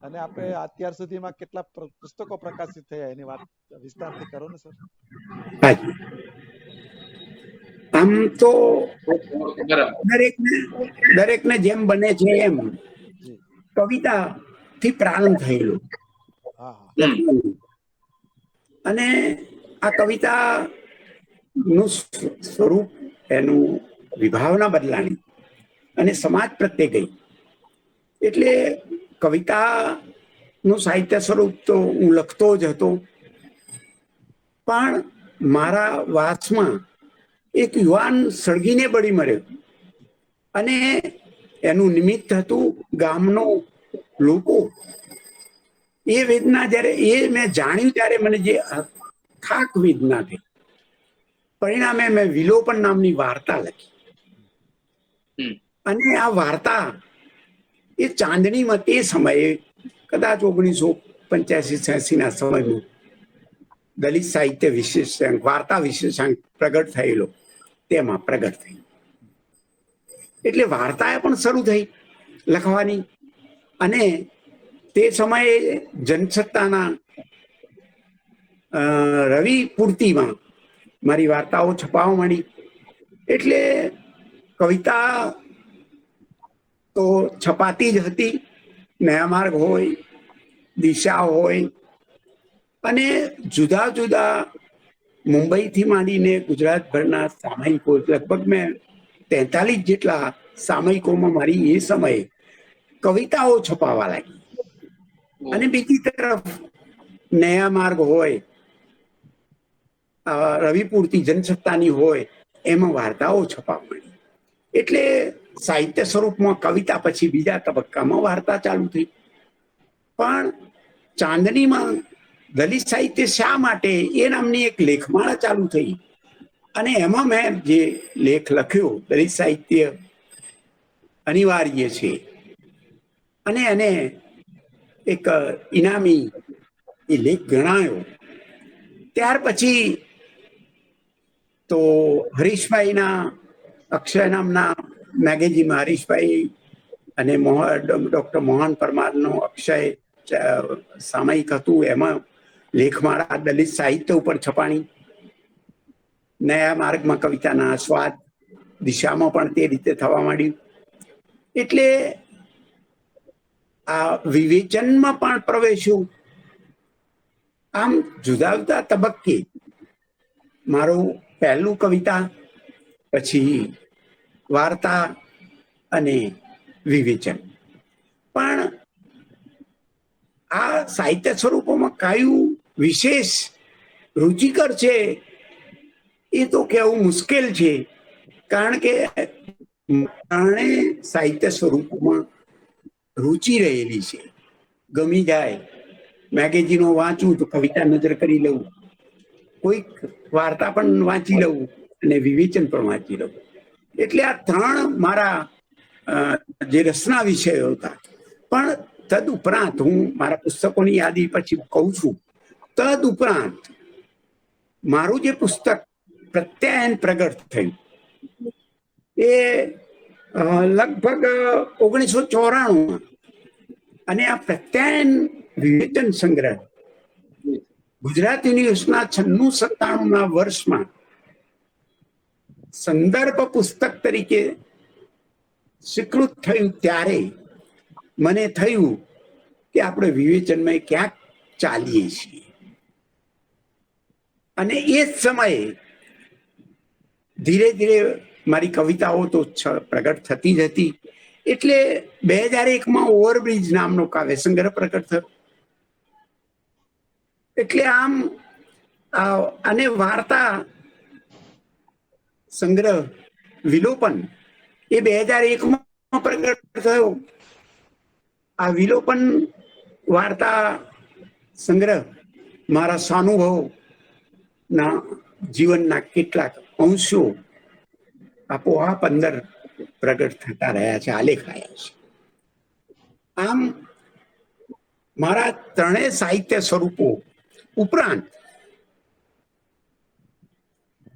અને આપણે અત્યાર સુધીમાં કેટલા પુસ્તકો પ્રકાશિત થયા એની વાત વિસ્તારથી કરો ને સર. આમ તો દરેકને જેમ બને છે એમ કવિતા થી પ્રારંભ થયેલું અને આ કવિતા નું સ્વરૂપ એનું વિભાવના બદલાણી અને સમાજ પ્રત્યે ગઈ. એટલે કવિતા નું સાહિત્ય સ્વરૂપ તો હું લખતો જ હતો, પણ મારા વાસમાં એક યુવાન સળગીને બળી મર્યો અને એનું નિમિત્ત હતું ગામનો લોકો. એ વેદના જયારે મેં જાણ્યું ત્યારે મને જે થાક વેદના થઈ, પરિણામે મેં વિલોપન નામની વાર્તા લખી. અને આ વાર્તા એ ચાંદનીમાં તે સમયે કદાચ 1985-86 ના સમયમાં દલિત સાહિત્ય વિશેષાંક, વાર્તા વિશેષાંક પ્રગટ થયેલો, તેમાં પ્રગટ થઈ. એટલે વાર્તા પણ શરૂ થઈ લખવાની અને તે સમયે જનસત્તાના રવિ પૂર્તિમાં મારી વાર્તાઓ છપાવા માંડી. એટલે કવિતા તો છપાતી જ હતી, નયા માર્ગ હોય, દિશા હોય અને જુદા જુદા મુંબઈથી માંડીને ગુજરાતભરના સામયિકો, લગભગ મેં 43 જેટલા સામયિકોમાં મારી એ સમયે કવિતાઓ છપાવા લાગી. અને બીજી તરફ નયા માર્ગ હોય, રવિ પૂર્તિ જનસત્તાની હોય, એમાં વાર્તાઓ છપાવા માંડી. એટલે સાહિત્ય સ્વરૂપમાં કવિતા પછી બીજા તબક્કામાં વાર્તા ચાલુ થઈ. પણ ચાંદનીમાં દલિત સાહિત્ય શા માટે એ નામની એક લેખમાળા ચાલુ થઈ અને એમાં મેં જે લેખ લખ્યો, દલિત સાહિત્ય અનિવાર્ય છે, અને એને એક ઇનામી એ લેખ ગણાયો. ત્યાર પછી તો હરીશભાઈના અક્ષય નામના મેગેઝિનમાં હરીશભાઈ અને ડોક્ટર મોહન પરમારનો અક્ષય સામયિક હતું, એમાં લેખમાળા દલિત સાહિત્ય ઉપર છપાણી. નયા માર્ગમાં કવિતાના સ્વાદ, દિશામાં પણ તે રીતે થવા માંડ્યું. એટલે આ વિવેચનમાં પણ પ્રવેશ્યું. આમ જુદા જુદા તબક્કે મારું પહેલું કવિતા, પછી વાર્તા અને વિવેચન. પણ આ સાહિત્ય સ્વરૂપોમાં કયું વિશેષ રુચિકર છે એ તો કહેવું મુશ્કેલ છે, કારણ કે ત્રણેય સાહિત્ય સ્વરૂપમાં રુચિ રહેલી છે. ગમી જાય, મેગેઝીનો વાંચું તો કવિતા નજર કરી લઉં, કોઈક વાર્તા પણ વાંચી લઉં અને વિવેચન પણ વાંચી લઉં. એટલે આ ત્રણ મારા જે રસના વિષયો હતા. પણ તદ ઉપરાંત હું મારા પુસ્તકોની યાદી પછી કહું છું. તદ ઉપરાંત મારું જે પુસ્તક પ્રત્યાયન પ્રગટ થયું એ લગભગ 1994 અને આ પ્રત્યાયન વિવેચન સંગ્રહ ગુજરાત યુનિવર્સિટીના 96-97 વર્ષમાં સંદર્ભ પુસ્તક તરીકે સ્વીકૃત થયું. ત્યારે મને થયું કે આપણે વિવેચનમાં ક્યાંક ચાલીએ છીએ. અને એ જ સમયે ધીરે ધીરે મારી કવિતાઓ તો પ્રગટ થતી જ હતી. એટલે 2001માં ઓવરબ્રિજ નામનો કાવ્ય સંગ્રહ પ્રગટ થયો. એટલે આમ અને વાર્તા સંગ્રહ વિલોપન એ 2001માં પ્રગટ થયો. આ વિલોપન વાર્તા સંગ્રહ મારા સ્વાનુભવ ના જીવનના કેટલાક અંશો આપોઆપ અંદર પ્રગટ થતા રહ્યા છે, આલેખાયા છે. આમ મારા ત્રણેય સાહિત્ય સ્વરૂપો ઉપરાંત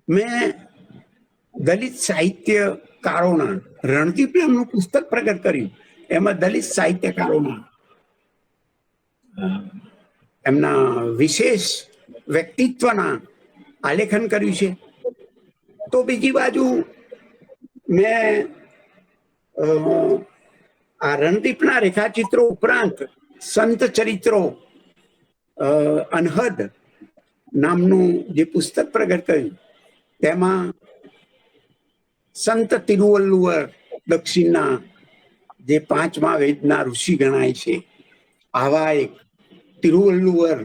મેં દલિત સાહિત્યકારોના રણદીપ નામનું પુસ્તક પ્રગટ કર્યું. એમાં દલિત સાહિત્યકારોના એમના વિશેષ વ્યક્તિત્વના આલેખન કર્યું છે. તો બીજી બાજુ મેં આ રણદીપના રેખાચિત્રો ઉપરાંત સંત ચરિત્રો અનહદ નામનું જે પુસ્તક પ્રગટ કર્યું, તેમાં સંત તિરુવલ્લુવર દક્ષિણના જે 5મા વેદના ઋષિ ગણાય છે, આવા એક તિરુવલ્લુવર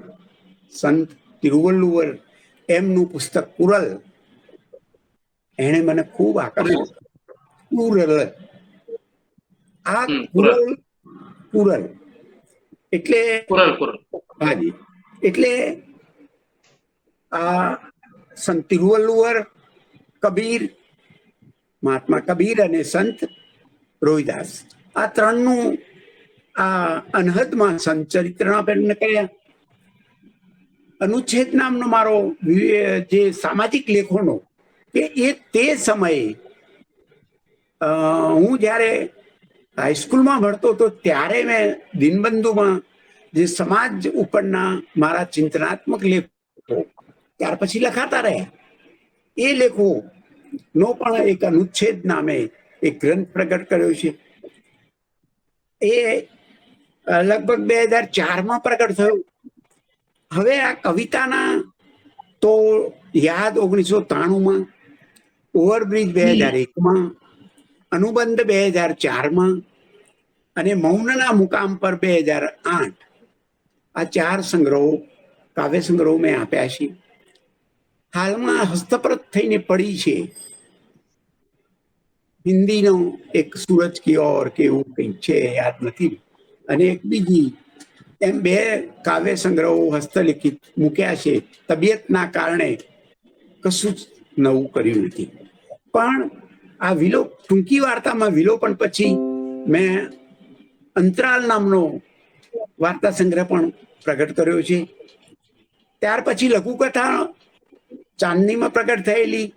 સંત તિરુવલ્લુવર એમનું પુસ્તક કુરલ, એને મને ખૂબ આકર્ષિત. કુરલ, આ કુરલ એટલે હાજી, એટલે આ સંત તિરુવલ્લુવર, કબીર, મહાત્મા કબીર અને સંત રોહિદાસ, આ ત્રણનું આ અનહદમાં સંચરિત્રના પ્રયત્ન કર્યા. અનુચ્છેદ નામનો મારો જે સામાજિક લેખોનો કે એ તે સમયે હું જ્યારે હાઈસ્કૂલમાં ભણતો હતો ત્યારે મેં દિનબંધુમાં જે સમાજ ઉપરના મારા ચિંતનાત્મક લેખો ત્યાર પછી લખાતા રહ્યા, એ લેખો નો પણ એક અનુચ્છેદ નામે એક ગ્રંથ પ્રગટ કર્યો છે. એ લગભગ 2004માં પ્રગટ થયું. હવે આ કવિતાના તો યાદ 1993માં, ઓવરબ્રિજ 2001માં, અનુબંધ 2004માં અને મૌનના મુકામ પર 2008, આ 4 સંગ્રહો કાવ્ય સંગ્રહો મેં આપ્યા છે. હાલમાં હસ્તપ્રત થઈને પડી છે હિન્દીનો એક સૂરજ કી ઓર કે એવું કંઈક છે, યાદ નથી, અને એક બીજી, એમ 2 કાવ્ય સંગ્રહો હસ્તલિખિત મૂક્યા છે. તબિયતના કારણે કશું જ નવું કર્યું નથી. પણ આ ટૂંકી વાર્તામાં વિલોપન પછી મેં અંતરાલ નામનો વાર્તા સંગ્રહ પણ પ્રગટ કર્યો છે. ત્યાર પછી લઘુકથા ચાંદનીમાં પ્રગટ થયેલી,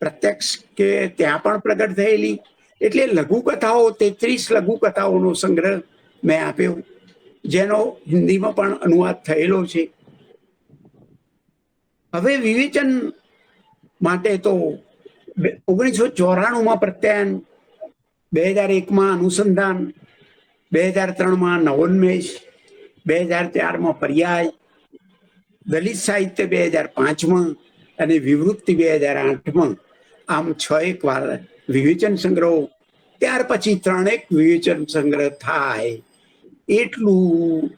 પ્રત્યક્ષ કે ત્યાં પણ પ્રગટ થયેલી. એટલે લઘુકથાઓ 33 લઘુકથાઓનો સંગ્રહ મેં આપ્યો, જેનો હિન્દીમાં પણ અનુવાદ થયેલો છે. હવે વિવેચન માટે તો 1994માં પ્રત્યાયન, 2001માં અનુસંધાન, 2003માં નવોન્મેષ, 2004માં પર્યાય, દલિત સાહિત્ય 2005માં અને વિવૃત્તિ 2008માં, આમ 6 વાર વિવેચન સંગ્રહો. ત્યાર પછી 3 વિવેચન સંગ્રહ થાય એટલું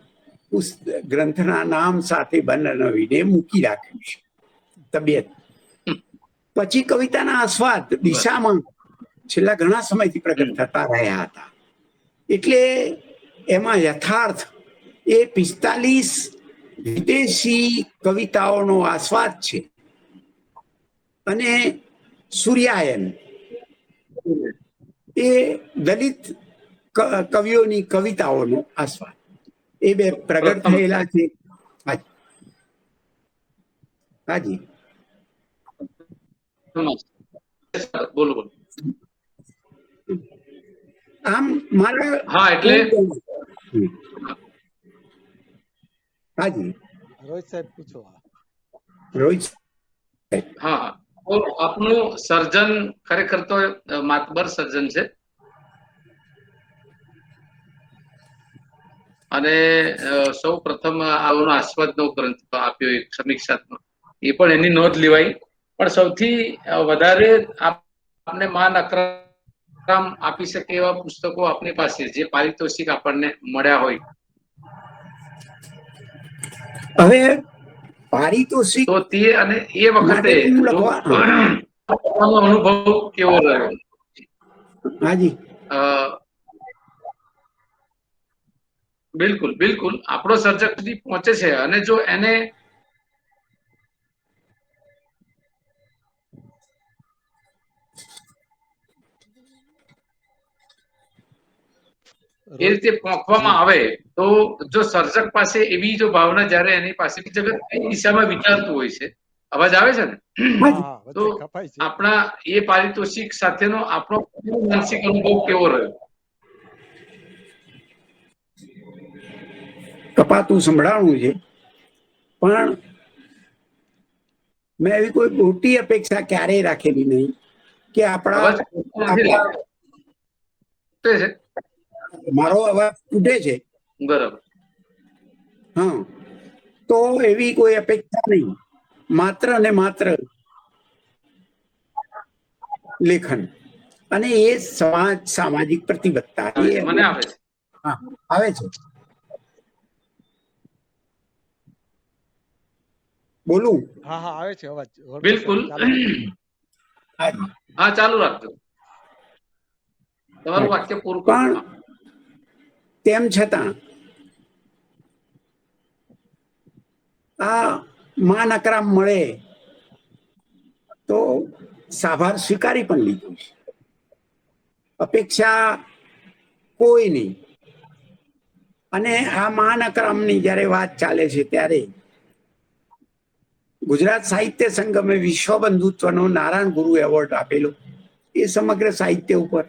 ગ્રંથના નામ સાથે બનાવીને મૂકી રાખ્યું છે. તબિયત પછી કવિતાના આસ્વાદ દિશામાં છેલ્લા ઘણા સમયથી પ્રગટ થતા રહ્યા હતા. એટલે એમાં યથાર્થ એ 45 વિદેશી કવિતાઓનો આસ્વાદ છે અને સૂર્યાયન એ દલિત કવિઓની કવિતાઓનો આસ્વાદ, એ બે પ્રગટ થયેલા છે. હાજી બોલો બોલો. આમ મારા હા એટલે હાજી રોહિત સાહેબ પૂછો. રોહિત. હા તો આપનું સર્જન ખરેખર તો માતબર સર્જન છે અને સૌ પ્રથમ આવનો આસ્વાદનો ગ્રંથ આપ્યો એક સમીક્ષાત્મક, એ પણ એની નોંધ લેવાય. પણ સૌથી વધારે આપને માન અકરામ આપી શકે એવા પુસ્તકો આપની પાસે જે પારિતોષિક આપણને મળ્યા હોય, હવે પારિતોષિક તો તે અને એ વખતે અનુભવ કેવો રહ્યો? હાજી બિલકુલ બિલકુલ આપણો સર્જક સુધી પહોંચે છે અને જો એને એ રીતે પહોંચવામાં આવે તો જો સર્જક પાસે એવી જો ભાવના જ્યારે એની પાસે જગત કઈ દિશામાં વિચારતું હોય છે, અવાજ આવે છે ને, તો આપણા એ પારિતોષિક સાથેનો આપણો માનસિક અનુભવ કેવો રહ્યો? કપાતું સંભળાવવું છે, પણ મેં એવી કોઈ મોટી અપેક્ષા ક્યારેય રાખેલી નહીં કે મારો અવાજ તૂટે છે. બરાબર. હા, તો એવી કોઈ અપેક્ષા નહીં, માત્ર ને માત્ર લેખન અને એ સામાજિક પ્રતિબદ્ધતા મને આવે છે. હા આવે છે. બોલું? હા હા આવે છે અવાજ. બિલકુલ. હા ચાલુ રાખજો, તમારું વાક્ય પૂરું. પણ તેમ છતાં આ માન અકરામ મળે તો સાભાર સ્વીકારી પણ લીધું છે. અપેક્ષા કોઈ નહીં. અને આ માન અકરામની જ્યારે વાત ચાલે છે ત્યારે ગુજરાત સાહિત્ય સંગમે વિશ્વ બંધુત્વનો નારાયણ ગુરુ એવોર્ડ આપેલો એ સમગ્ર સાહિત્ય ઉપર.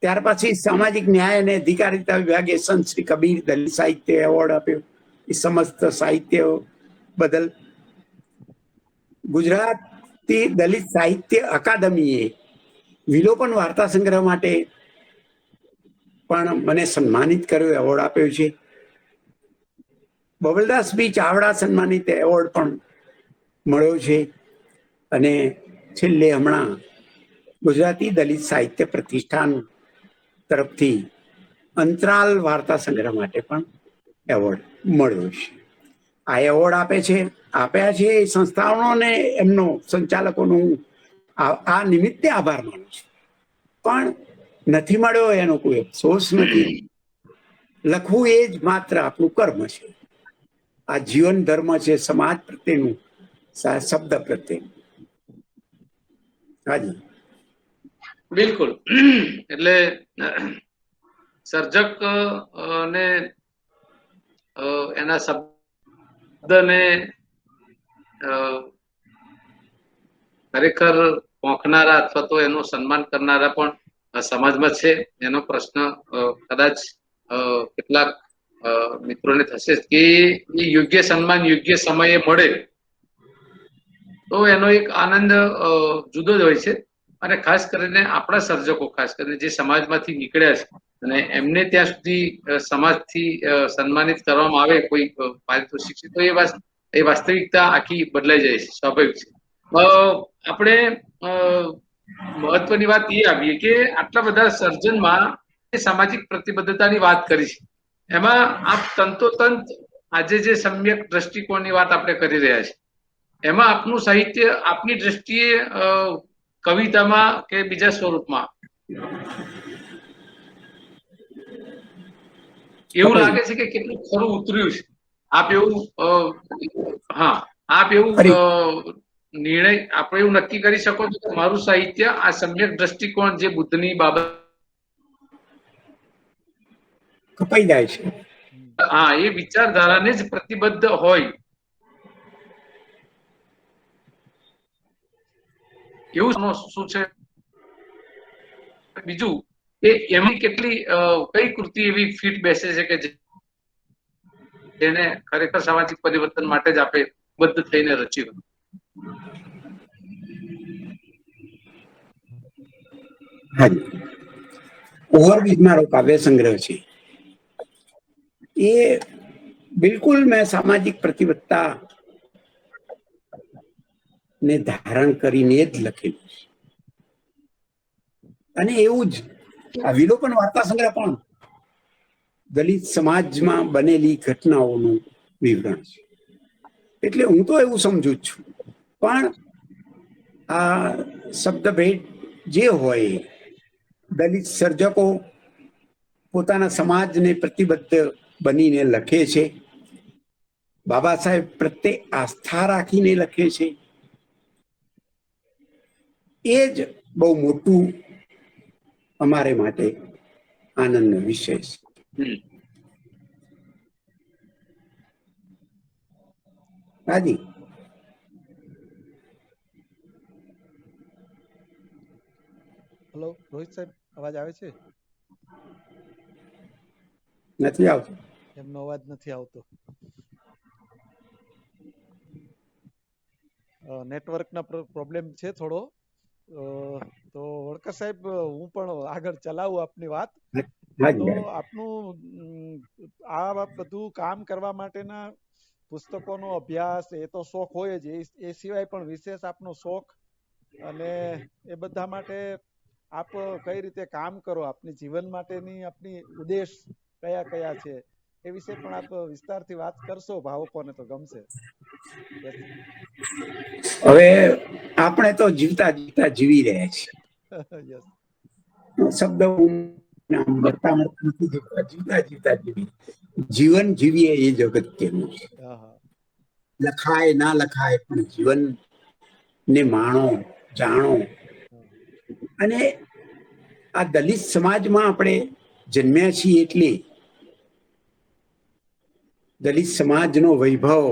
ત્યાર પછી સામાજિક ન્યાય અને અધિકારીતા વિભાગે સંત શ્રી કબીર દલિત સાહિત્ય એવોર્ડ આપ્યો એ સમસ્ત સાહિત્ય બદલ. ગુજરાતી દલિત સાહિત્ય અકાદમીએ વિલોપન વાર્તા સંગ્રહ માટે પણ મને સન્માનિત કર્યો, એવોર્ડ આપ્યો છે. બબલદાસ બી ચાવડા સન્માનિત એવોર્ડ પણ મળ્યો છે. અને છેલ્લે હમણાં ગુજરાતી દલિત સાહિત્ય પ્રતિષ્ઠાન તરફથી અંતરાલ વાર્તા સંગ્રહ માટે પણ એવોર્ડ મળ્યો છે. આ એવોર્ડ આપ્યા છે એ સંસ્થાઓને, એમનો સંચાલકોનો હું આ નિમિત્તે આભાર માનું છું. પણ નથી મળ્યો એનો કોઈ અફસોસ નથી. લખવું એ જ માત્ર આપણું કર્મ છે. આ જીવન ધર્મ છે, સમાજ પ્રત્યેનું, શબ્દ પ્રત્યેનું. હાજી બિલકુલ. એટલે સર્જક ને એના શબ્દને ખરેખર પોંખનારા અથવા તો એનું સન્માન કરનારા પણ સમાજમાં છે. એનો પ્રશ્ન કદાચ કેટલાક મિત્રોને થશે કે એ યોગ્ય સન્માન યોગ્ય સમયે મળે તો એનો એક આનંદ જુદો જ હોય છે. અને ખાસ કરીને આપણા સર્જકો, ખાસ કરીને જે સમાજમાંથી નીકળ્યા છે અને એમને ત્યાં સુધી સમાજથી સન્માનિત કરવામાં આવે કોઈ પારિતોષિક, તો એ વાસ્તવિકતા આખી બદલાઈ જાય છે, સ્વાભાવિક છે. આપણે મહત્વની વાત એ આવીએ કે આટલા બધા સર્જનમાં સામાજિક પ્રતિબદ્ધતાની વાત કરી છે, એમાં આપ તંતોતંત આજે જે સમ્યક દ્રષ્ટિકોણની વાત આપણે કરી રહ્યા છીએ, એમાં આપનું સાહિત્ય આપની દ્રષ્ટિએ કવિતામાં કે બીજા સ્વરૂપમાં એવું લાગે છે કે કેટલું ખરું ઉતર્યું છે. આપ એવું આપ એવું નિર્ણય આપણે એવું નક્કી કરી શકો છો કે મારું સાહિત્ય આ સમ્યક દ્રષ્ટિકોણ જે બુદ્ધની બાબત કપાઈ જાય છે. એ વિચારધારાને જ પ્રતિબદ્ધ હોય એવું શું છે. બીજું એ એમની કેટલી કઈ કૃતિ એવી ફિટ બેસે છે કે જેને ખરેખર સામાજિક પરિવર્તન માટે જ આપણે બદ્ધ થઈને રચ્યું. હાજી, ઓવરબ્રિજ મારો કાવ્ય સંગ્રહ છે. એ બિલકુલ મેં સામાજિક પ્રતિબદ્ધતા ને ધારણ કરીને જ લખેલું છે. અને એવું જ આ વિલોપન વાર્તા સંગ્રહ પણ દલિત સમાજમાં બનેલી ઘટનાઓનું વિવરણ છે. એટલે હું તો એવું સમજુ છું, પણ આ શબ્દ ભેટ જે હોય, દલિત સર્જકો પોતાના સમાજને પ્રતિબદ્ધ બનીને લખે છે. બાબા સાહેબ પ્રત્યે આસ્થા રાખીને લખે છે. એ જ બહુ મોટું અમારે માટે આનંદનો વિષય છે. હાજી, હેલો રોહિત સાહેબ, અવાજ આવે છે? નથી આવતો. એમનો અવાજ નથી આવતો. નેટવર્કના પ્રોબ્લેમ છે થોડો. તો વડકર સાહેબ, હું પણ આગળ ચલાવું આપની વાત. તો આપનું આ બધું કામ કરવા માટેના પુસ્તકોનો અભ્યાસ એ તો શોખ હોય જ, એ સિવાય પણ વિશેષ આપનો શોખ અને એ બધા માટે આપ કઈ રીતે કામ કરો, આપની જીવન માટેની આપની ઉદ્દેશ કયા કયા છે એ વિશે પણ આપ વિસ્તારથી વાત કરશો, ભાવકોને તો ગમશે. હવે આપણે તો જીવતા જીવતા જીવી રહ્યા છીએ. શબ્દ જીવતા જીવતા જીવી, જીવન જીવીએ એ જગત કેવું છે. લખાય ના લખાય પણ જીવન ને માણો, જાણો. અને આ દલિત સમાજમાં આપણે જન્મ્યા છીએ એટલે દલિત સમાજનો વૈભવ,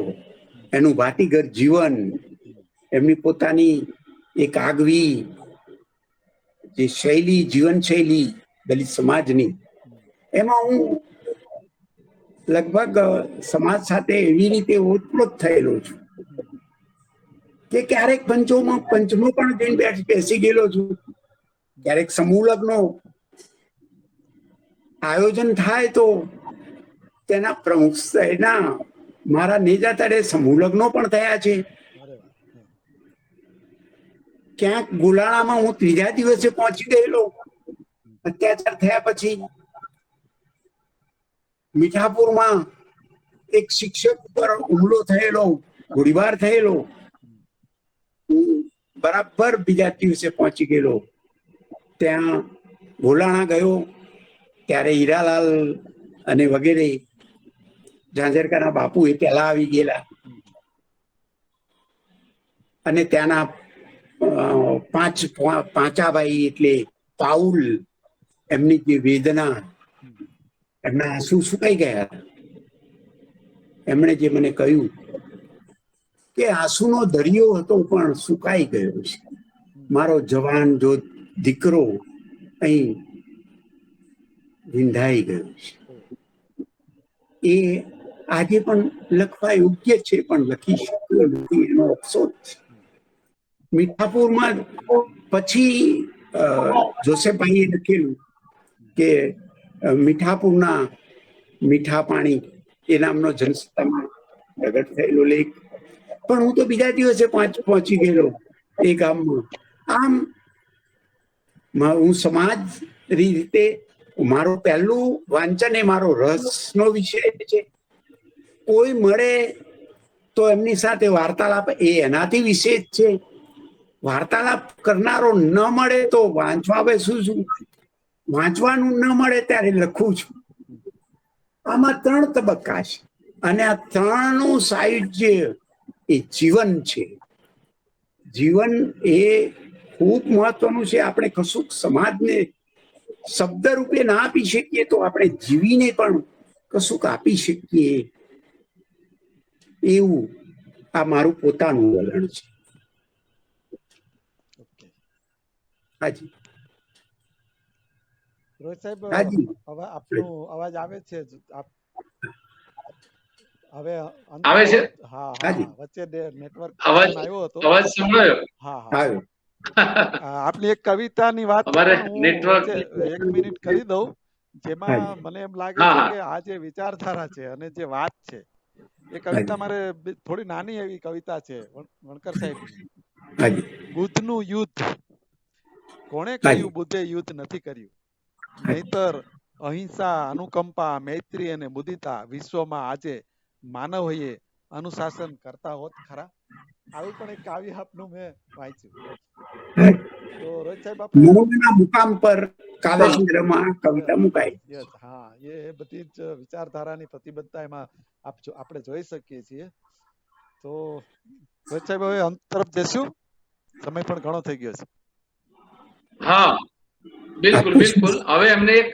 એનું ભાતીગર જીવન, એમની પોતાની એક આગવી જે શૈલી, જીવન શૈલી દલિત સમાજની, એમાં હું લગભગ સમાજ સાથે એવી રીતે ઓતપ્રોત થયેલો છું કે ક્યારેક પંચમો પણ જઈને બેસી ગયેલો છું. ક્યારેક સમૂહ લગ્ન આયોજન થાય તો તેના પ્રમુખ મારા નેજા તળે સમૂહ લગ્નો પણ થયા છે. ક્યાંક ગુલાણામાં હું ત્રીજા દિવસે પહોંચી ગયેલો અત્યાચાર થયા પછી. મીઠાપુરમાં એક શિક્ષક પર હુમલો થયેલો, ગોળીબાર થયેલો, બરાબર બીજા દિવસે પહોંચી ગયેલો. ત્યાં ભોલાણા ગયો ત્યારે હીરાલાલ અને વગેરે ઝાંઝરકાના બાપુ એ પહેલા આવી ગયેલા અને ત્યાંના પાંચાભાઈ એટલે પાઉલ, એમની જે વેદના, એમના આંસુ સુકાઈ ગયા. એમણે જે મને કહ્યું કે આંસુનો દરિયો હતો પણ સુકાઈ ગયો છે. મારો જવાન જો દીકરો અહીં વિંધાઈ ગયો છે. એ આજે પણ લખવા યોગ્ય છે, પણ લખી શક્યો નથી, એનો અફસોસ છે. મીઠાપુરમાં પછી જોસેફભાઈએ લખેલું કે મીઠાપુરના મીઠા પાણી એ નામનો જનસત્તામાં પ્રગટ થયેલો લેખ. પણ હું તો બીજા દિવસે પહોંચી ગયેલો એ ગામમાં. આમ હું સમાજ રીતે મારું પહેલું વાંચન એ મારો રસનો વિષય છે. કોઈ મળે તો એમની સાથે વાર્તાલાપ એ એનાથી વિશેષ છે. વાર્તાલાપ કરનારો ન મળે તો વાંચવા બેસું છું, વાંચવાનું ન મળે ત્યારે લખું છું. આમાં 3 તબક્કા છે અને આ 3નું સાહિત્ય એ જીવન છે. જીવન એ ખૂબ મહત્વનું છે. આપણે કશું સમાજને શબ્દ રૂપે ના આપી શકીએ તો આપણે જીવીને પણ કશુંક આપી શકીએ, એવું આ મારું પોતાનું વલણ છે. હાજી રોહિત સાહેબ, હાજી હવે આપનો અવાજ આવે છે? હવે આવે છે? હા હાજી. હા, વચ્ચે નેટવર્ક અવાજ આવ્યો હતો. અવાજ સંભળાયો? હા હા, આવ્યો. આપની એક કવિતાની વાત અમારે પણ હું નેટવર્ક વચ્ચે 1 મિનિટ કરી દઉં, જેમાં હાજી. મને એમ લાગે હા છે હા કે આ જે વિચારધારા છે અને જે વાત છે એ કવિતા હાજી. મારે થોડી નાની એવી કવિતા છે વણકર સાહેબની. હાજી. બુદ્ધનું યુદ્ધ. કોણે હાજી. કહ્યું બુદ્ધે યુદ્ધ નથી કર્યું? નહીતર અહિંસા, અનુકંપા, મૈત્રી અને મુદિતા વિશ્વમાં આજે માનવએ અનુશાસન કરતા હોત ખરા. આવી પણ એક કાવ્ય આપનું મેં વાંચ્યું. તો રોહિત સાહેબ, આપણે મૌનના મુકામ પર કાવ્યસંગ્રહમાં કવિતા મુકાઈ. યસ, હા, એ બધી જ વિચારધારાની પ્રતિબદ્ધતા એમાં આપણે જોઈ શકીએ છીએ. તો રોહિત સાહેબ, હવે અંત તરફ જશું, સમય પણ ઘણો થઈ ગયો છે. હા, બિલકુલ બિલકુલ. હવે એમને એક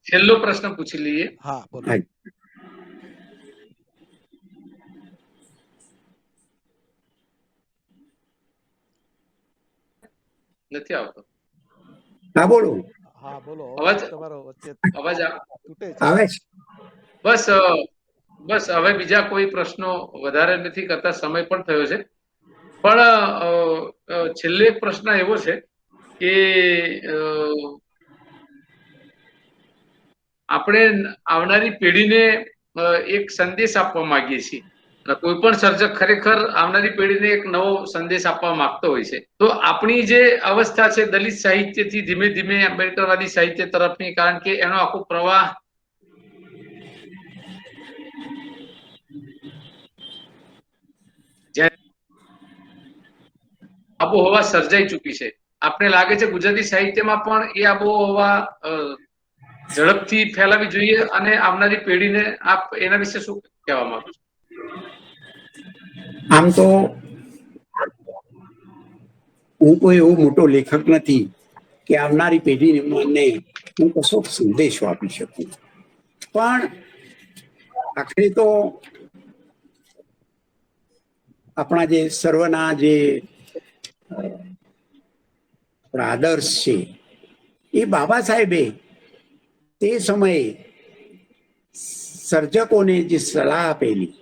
છેલ્લો પ્રશ્ન પૂછી લઈએ. હા, બોલો. નથી આવતો. હા બોલો. હા બોલો, અવાજ તમારો વચ્ચે અવાજ તૂટે છે. આવે છે. બસ બસ હવે બીજા કોઈ પ્રશ્નો વધારે નથી કરતા, સમય પણ થયો છે. પણ છેલ્લે એક પ્રશ્ન એવો છે કે આપણે આવનારી પેઢીને એક સંદેશ આપવા માંગીએ છીએ. કોઈ પણ સર્જક ખરેખર આવનારી પેઢીને એક નવો સંદેશ આપવા માંગતો હોય છે. તો આપણી જે અવસ્થા છે દલિત સાહિત્યથી ધીમે ધીમે આંબેડકરવાદી સાહિત્ય તરફની, કારણ કે એનો આખો પ્રવાહ આબોહવા સર્જાઈ ચૂકી છે. આપણે લાગે છે ગુજરાતી સાહિત્યમાં પણ એ આબોહવા ઝડપથી ફેલાવી જોઈએ. અને આવનારી પેઢીને આપ એના વિશે શું કહેવા માંગો છો? આમ તો હું કોઈ એવો મોટો લેખક નથી કે આવનારી પેઢીને હું કશો સંદેશો આપી શકું, પણ આખરે તો આપણા જે સર્વના જે આદર્શ છે એ બાબા સાહેબે તે સમયે સર્જકોને જે સલાહ આપેલી,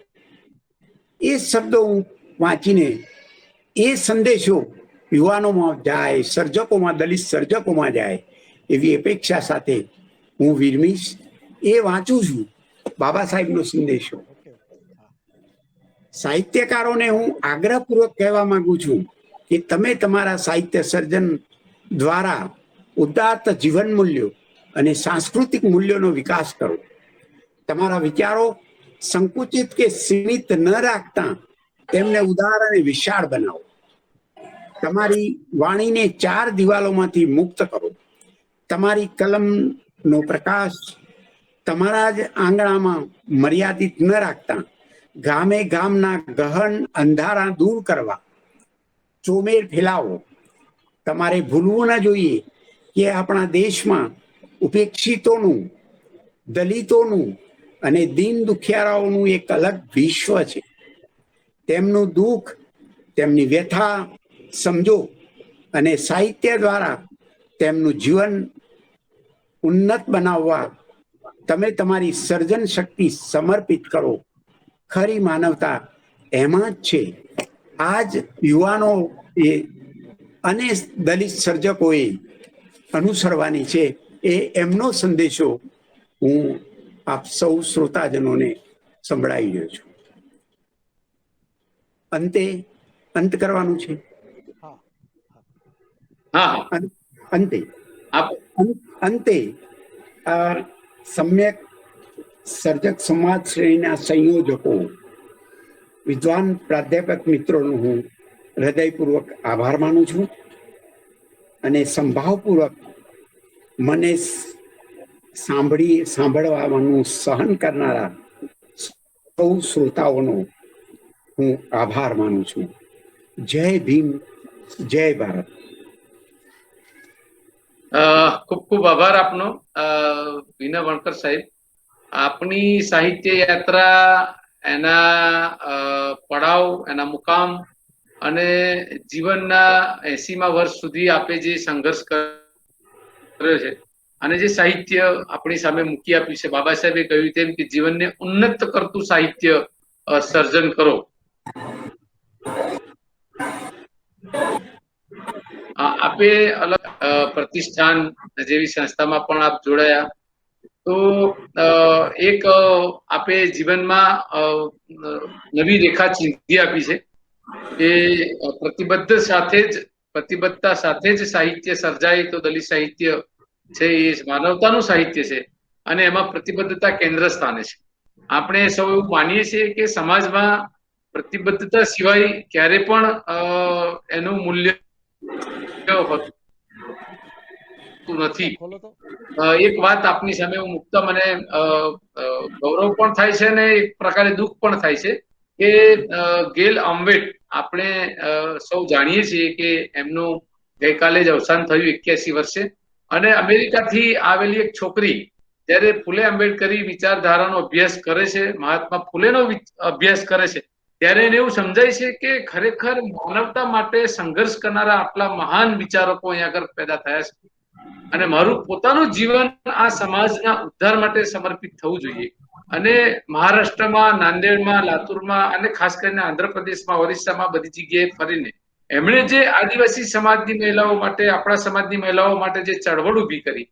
એ શબ્દો હું વાંચીને એ સંદેશો યુવાનોમાં જાય, સર્જકોમાં, દલિત સર્જકોમાં જાય એવી અપેક્ષા સાથે હું વિરમીશ. એ વાંચું છું બાબા સાહેબનો સંદેશો. સાહિત્યકારોને હું આગ્રહપૂર્વક કહેવા માંગુ છું કે તમે તમારા સાહિત્ય સર્જન દ્વારા ઉદાત્ત જીવન મૂલ્યો અને સાંસ્કૃતિક મૂલ્યોનો વિકાસ કરો. તમારા વિચારો સંકુચિત કે સીમિત ન રાખતા તેમને ઉદાર અને વિશાળ બનાવો. તમારી વાણીને 4 દિવાલોમાંથી મુક્ત કરો. તમારી કલમનો પ્રકાશ તમારા જ આંગણામાં મર્યાદિત ન રાખતા ગામે ગામના ગહન અંધારા દૂર કરવા ચોમેર ફેલાવો. તમારે ભૂલવું ન જોઈએ કે આપણા દેશમાં ઉપેક્ષિતોનું, દલિતોનું અને દીન દુખિયારાઓનું એક અલગ વિશ્વ છે. તેમનું દુઃખ, તેમની વ્યથા સમજો અને સાહિત્ય દ્વારા તેમનું જીવન ઉન્નત બનાવવા તમે તમારી સર્જન શક્તિ સમર્પિત કરો. ખરી માનવતા એમાં જ છે. આજ યુવાનો એ અને દલિત સર્જકોએ અનુસરવાની છે. એ એમનો સંદેશો હું આપ સૌ શ્રોતાજનોને સંભળાવી રહ્યો છું. અંત કરવાનું છે. અંતે સમ્યક સર્જક સમાજ શ્રેણીના સંયોજકો, વિદ્વાન પ્રાધ્યાપક મિત્રોનું હું હૃદયપૂર્વક આભાર માનું છું અને સંભાવપૂર્વક મને સાંભળવાનું સહન કરનારા સૌ શ્રોતાઓનો હું આભાર માનું છું. જય ભીમ, જય ભારત. ખૂબ ખૂબ આભાર આપનો વિનય વણકર સાહેબ. આપની સાહિત્ય યાત્રા, એના પડાવ, એના મુકામ અને જીવનના 80મા વર્ષ સુધી આપે જે સંઘર્ષ કર્યો છે અને જે સાહિત્ય આપણી સામે મૂકી આપ્યું છે, બાબા સાહેબે કહ્યું તેમ કે જીવનને ઉન્નત કરતું સાહિત્ય સર્જન કરો. આપે અલગ પ્રતિષ્ઠાન જેવી સંસ્થામાં પણ આપ જોડાયા. તો એક આપે જીવનમાં નવી રેખા ચીંધી આપી છે કે પ્રતિબદ્ધતા સાથે જ સાહિત્ય સર્જાય તો દલિત સાહિત્ય છે એ માનવતાનું સાહિત્ય છે અને એમાં પ્રતિબદ્ધતા કેન્દ્ર સ્થાને છે. આપણે સૌ એવું માનીએ છીએ કે સમાજમાં પ્રતિબદ્ધતા સિવાય ક્યારે પણ એનું મૂલ્ય નથી. એક વાત આપની સામે હું મુકતા મને ગૌરવ પણ થાય છે અને એક પ્રકારે દુઃખ પણ થાય છે કે ગેલ આમ્બેટ, આપણે સૌ જાણીએ છીએ કે એમનું ગઈકાલે જ અવસાન થયું 81 વર્ષે. અને અમેરિકાથી આવેલી એક છોકરી જ્યારે ફૂલે આંબેડકરી વિચારધારાનો અભ્યાસ કરે છે, મહાત્મા ફૂલેનો અભ્યાસ કરે છે, ત્યારે એને એવું સમજાય છે કે ખરેખર માનવતા માટે સંઘર્ષ કરનારા આટલા મહાન વિચારકો અહીંયા આગળ પેદા થયા છે અને મારું પોતાનું જીવન આ સમાજના ઉદ્ધાર માટે સમર્પિત થવું જોઈએ. અને મહારાષ્ટ્રમાં, નાંદેડમાં, લાતુરમાં અને ખાસ કરીને આંધ્રપ્રદેશમાં, ઓરિસ્સામાં બધી જગ્યાએ ફરીને એમણે જે આદિવાસી સમાજની મહિલાઓ માટે, આપણા સમાજની મહિલાઓ માટે જે ચળવળ ઊભી કરી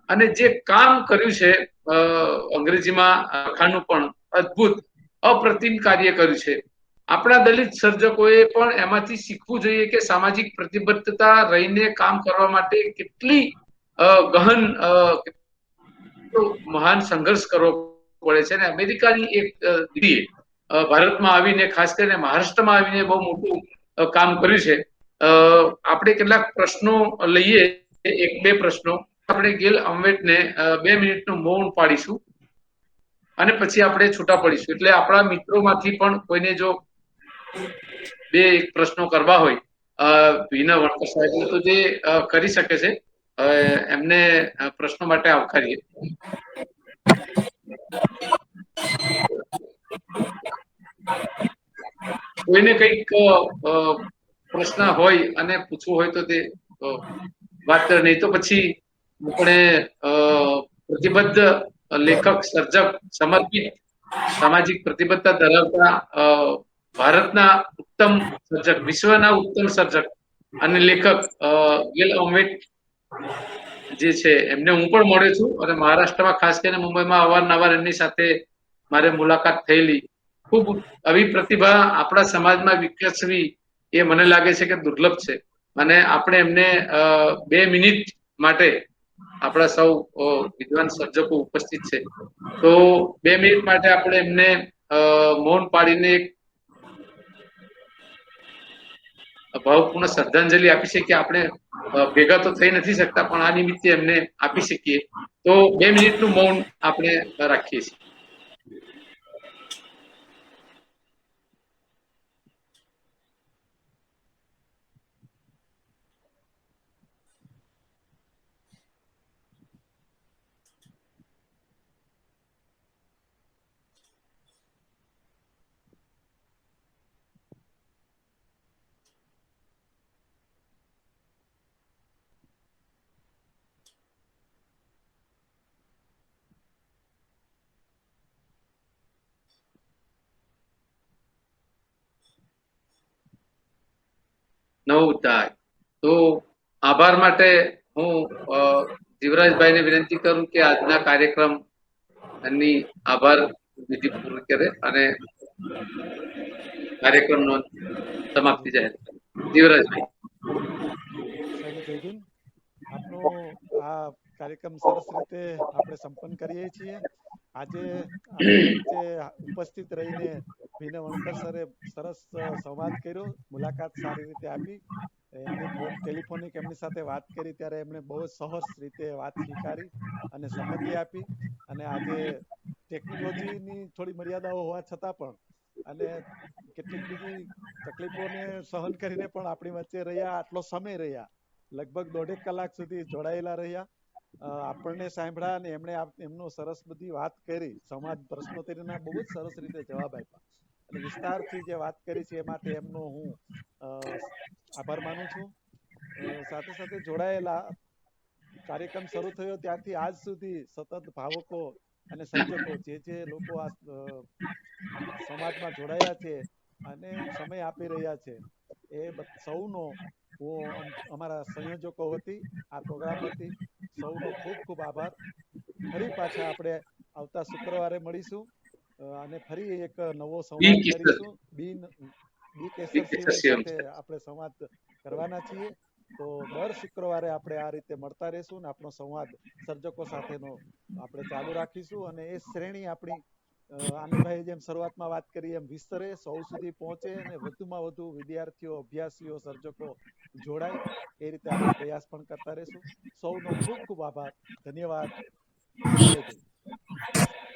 અને જે કામ કર્યું છે, અંગ્રેજીમાં લખાણનું પણ અદ્ભુત અપ્રતિમ કાર્ય કર્યું છે. આપણા દલિત સર્જકોએ પણ એમાંથી શીખવું જોઈએ કે સામાજિક પ્રતિબદ્ધતા રહીને કામ કરવા માટે કેટલી ગહન મહાન સંઘર્ષ કરવો પડે છે. અને અમેરિકાની એક દીકરીએ ભારતમાં આવીને, ખાસ કરીને મહારાષ્ટ્રમાં આવીને બહુ મોટું કામ કર્યું છે. આપણે કેટલાક પ્રશ્નો લઈએ, એક બે પ્રશ્નો. આપણે ગેલ આંબેટને 2 મિનિટનું મૌન પાડીશું અને પછી આપણે છૂટા પડીશું. એટલે આપણા મિત્રોમાંથી પણ કોઈને જો 2 પ્રશ્નો કરવા હોય વિનય વણકર સાહેબને, તો જે કરી શકે છે. એમને પ્રશ્નો માટે આવકારીએ. કોઈને કંઈક પ્રશ્ન હોય અને પૂછવું હોય તો તે વાત કરે, નહીં તો પછી આપણે પ્રતિબદ્ધ લેખક, સર્જક, સમર્પિત સામાજિક પ્રતિબદ્ધતા ધરાવતા ભારતના ઉત્તમ સર્જક, વિશ્વના ઉત્તમ સર્જક અને લેખક ગેલ આંબેટ જે છે એમને હું પણ મળ્યો છું અને મહારાષ્ટ્રમાં, ખાસ કરીને મુંબઈમાં અવારનવાર એમની સાથે મારે મુલાકાત થયેલી. ખૂબ આવી પ્રતિભા આપણા સમાજમાં વિકસવી એ મને લાગે છે કે દુર્લભ છે અને આપણે એમને 2 મિનિટ માટે, આપણા સૌ વિદ્વાન સર્જકો ઉપસ્થિત છે, તો 2 મિનિટ માટે આપણે એમને મૌન પાડીને ભાવપૂર્ણ શ્રદ્ધાંજલિ આપી શકીએ. આપણે ભેગા તો થઈ નથી શકતા, પણ આ નિમિત્તે એમને આપી શકીએ. તો 2 મિનિટનું મૌન આપણે રાખીએ છીએ. નવતાય. તો આભાર માટે હું જીવરાજભાઈને વિનંતી કરું કે આજના કાર્યક્રમ એમની આભાર વિધિ પૂર્ણ કરે અને કાર્યક્રમનો સમાપ્તિ જાહેર કરે. જીવરાજભાઈ. જય ભીમ. આપનો આ કાર્યક્રમ સરસ રીતે આપણે સંપન્ન કરીએ છીએ. આજે આપણી વચ્ચે ઉપસ્થિત રહીને અભિનવ વણકર સરે સરસ સંવાદ કર્યો, મુલાકાત સારી રીતે આપી. એમની ટેલિફોનિક એમની સાથે વાત કરી ત્યારે એમણે બહુ જ સહજ રીતે વાત સ્વીકારી અને સંમતિ આપી. અને આજે ટેકનોલોજીની થોડી મર્યાદાઓ હોવા છતાં પણ અને કેટલીક બીજી તકલીફોને સહન કરીને પણ આપણી વચ્ચે રહ્યા, આટલો સમય રહ્યા, લગભગ 1.5 કલાક સુધી જોડાયેલા રહ્યા. આપણને સાંભળ્યા અને એમણે એમનો સરસ બધી વાત કરી, સમાજ પ્રશ્નોત્તરીના બહુ જ સરસ રીતે જવાબ આપ્યા અને વિસ્તારથી જે વાત કરી છે એ માટે એમનો હું આભાર માનું છું. સાથે સાથે જોડાયેલા કાર્યક્રમ શરૂ થયો ત્યારથી આજ સુધી સતત ભાવકો અને સર્જકો જે લોકો આ સમાજમાં જોડાયા છે અને સમય આપી રહ્યા છે એ સૌનો હું અમારા સંયોજકો વતી, આ પ્રોગ્રામ વતી સૌનો ખૂબ ખૂબ આભાર. ફરી પાછા આપણે આવતા શુક્રવારે મળીશું અને ફરી એક નવો સંવાદ કરીશું. બી કેસર સિંહ સાથે આપણે સંવાદ કરવાના છીએ. તો દર શુક્રવારે આપણે આ રીતે મળતા રહીશું અને આપણો સંવાદ સર્જકો સાથેનો આપણે ચાલુ રાખીશું અને એ શ્રેણી આપણી આનંદભાઈ જેમ શરૂઆતમાં વાત કરી એમ વિસ્તરે, સૌ સુધી પહોંચે અને વધુમાં વધુ વિદ્યાર્થીઓ, અભ્યાસીઓ, સર્જકો જોડાય એ રીતે આપણે પ્રયાસ પણ કરતા રહીશું. સૌનો ખૂબ ખૂબ આભાર. ધન્યવાદ. જય ભીમ.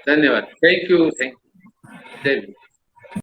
ધન્યવાદ. Thank you. જય ભીમ.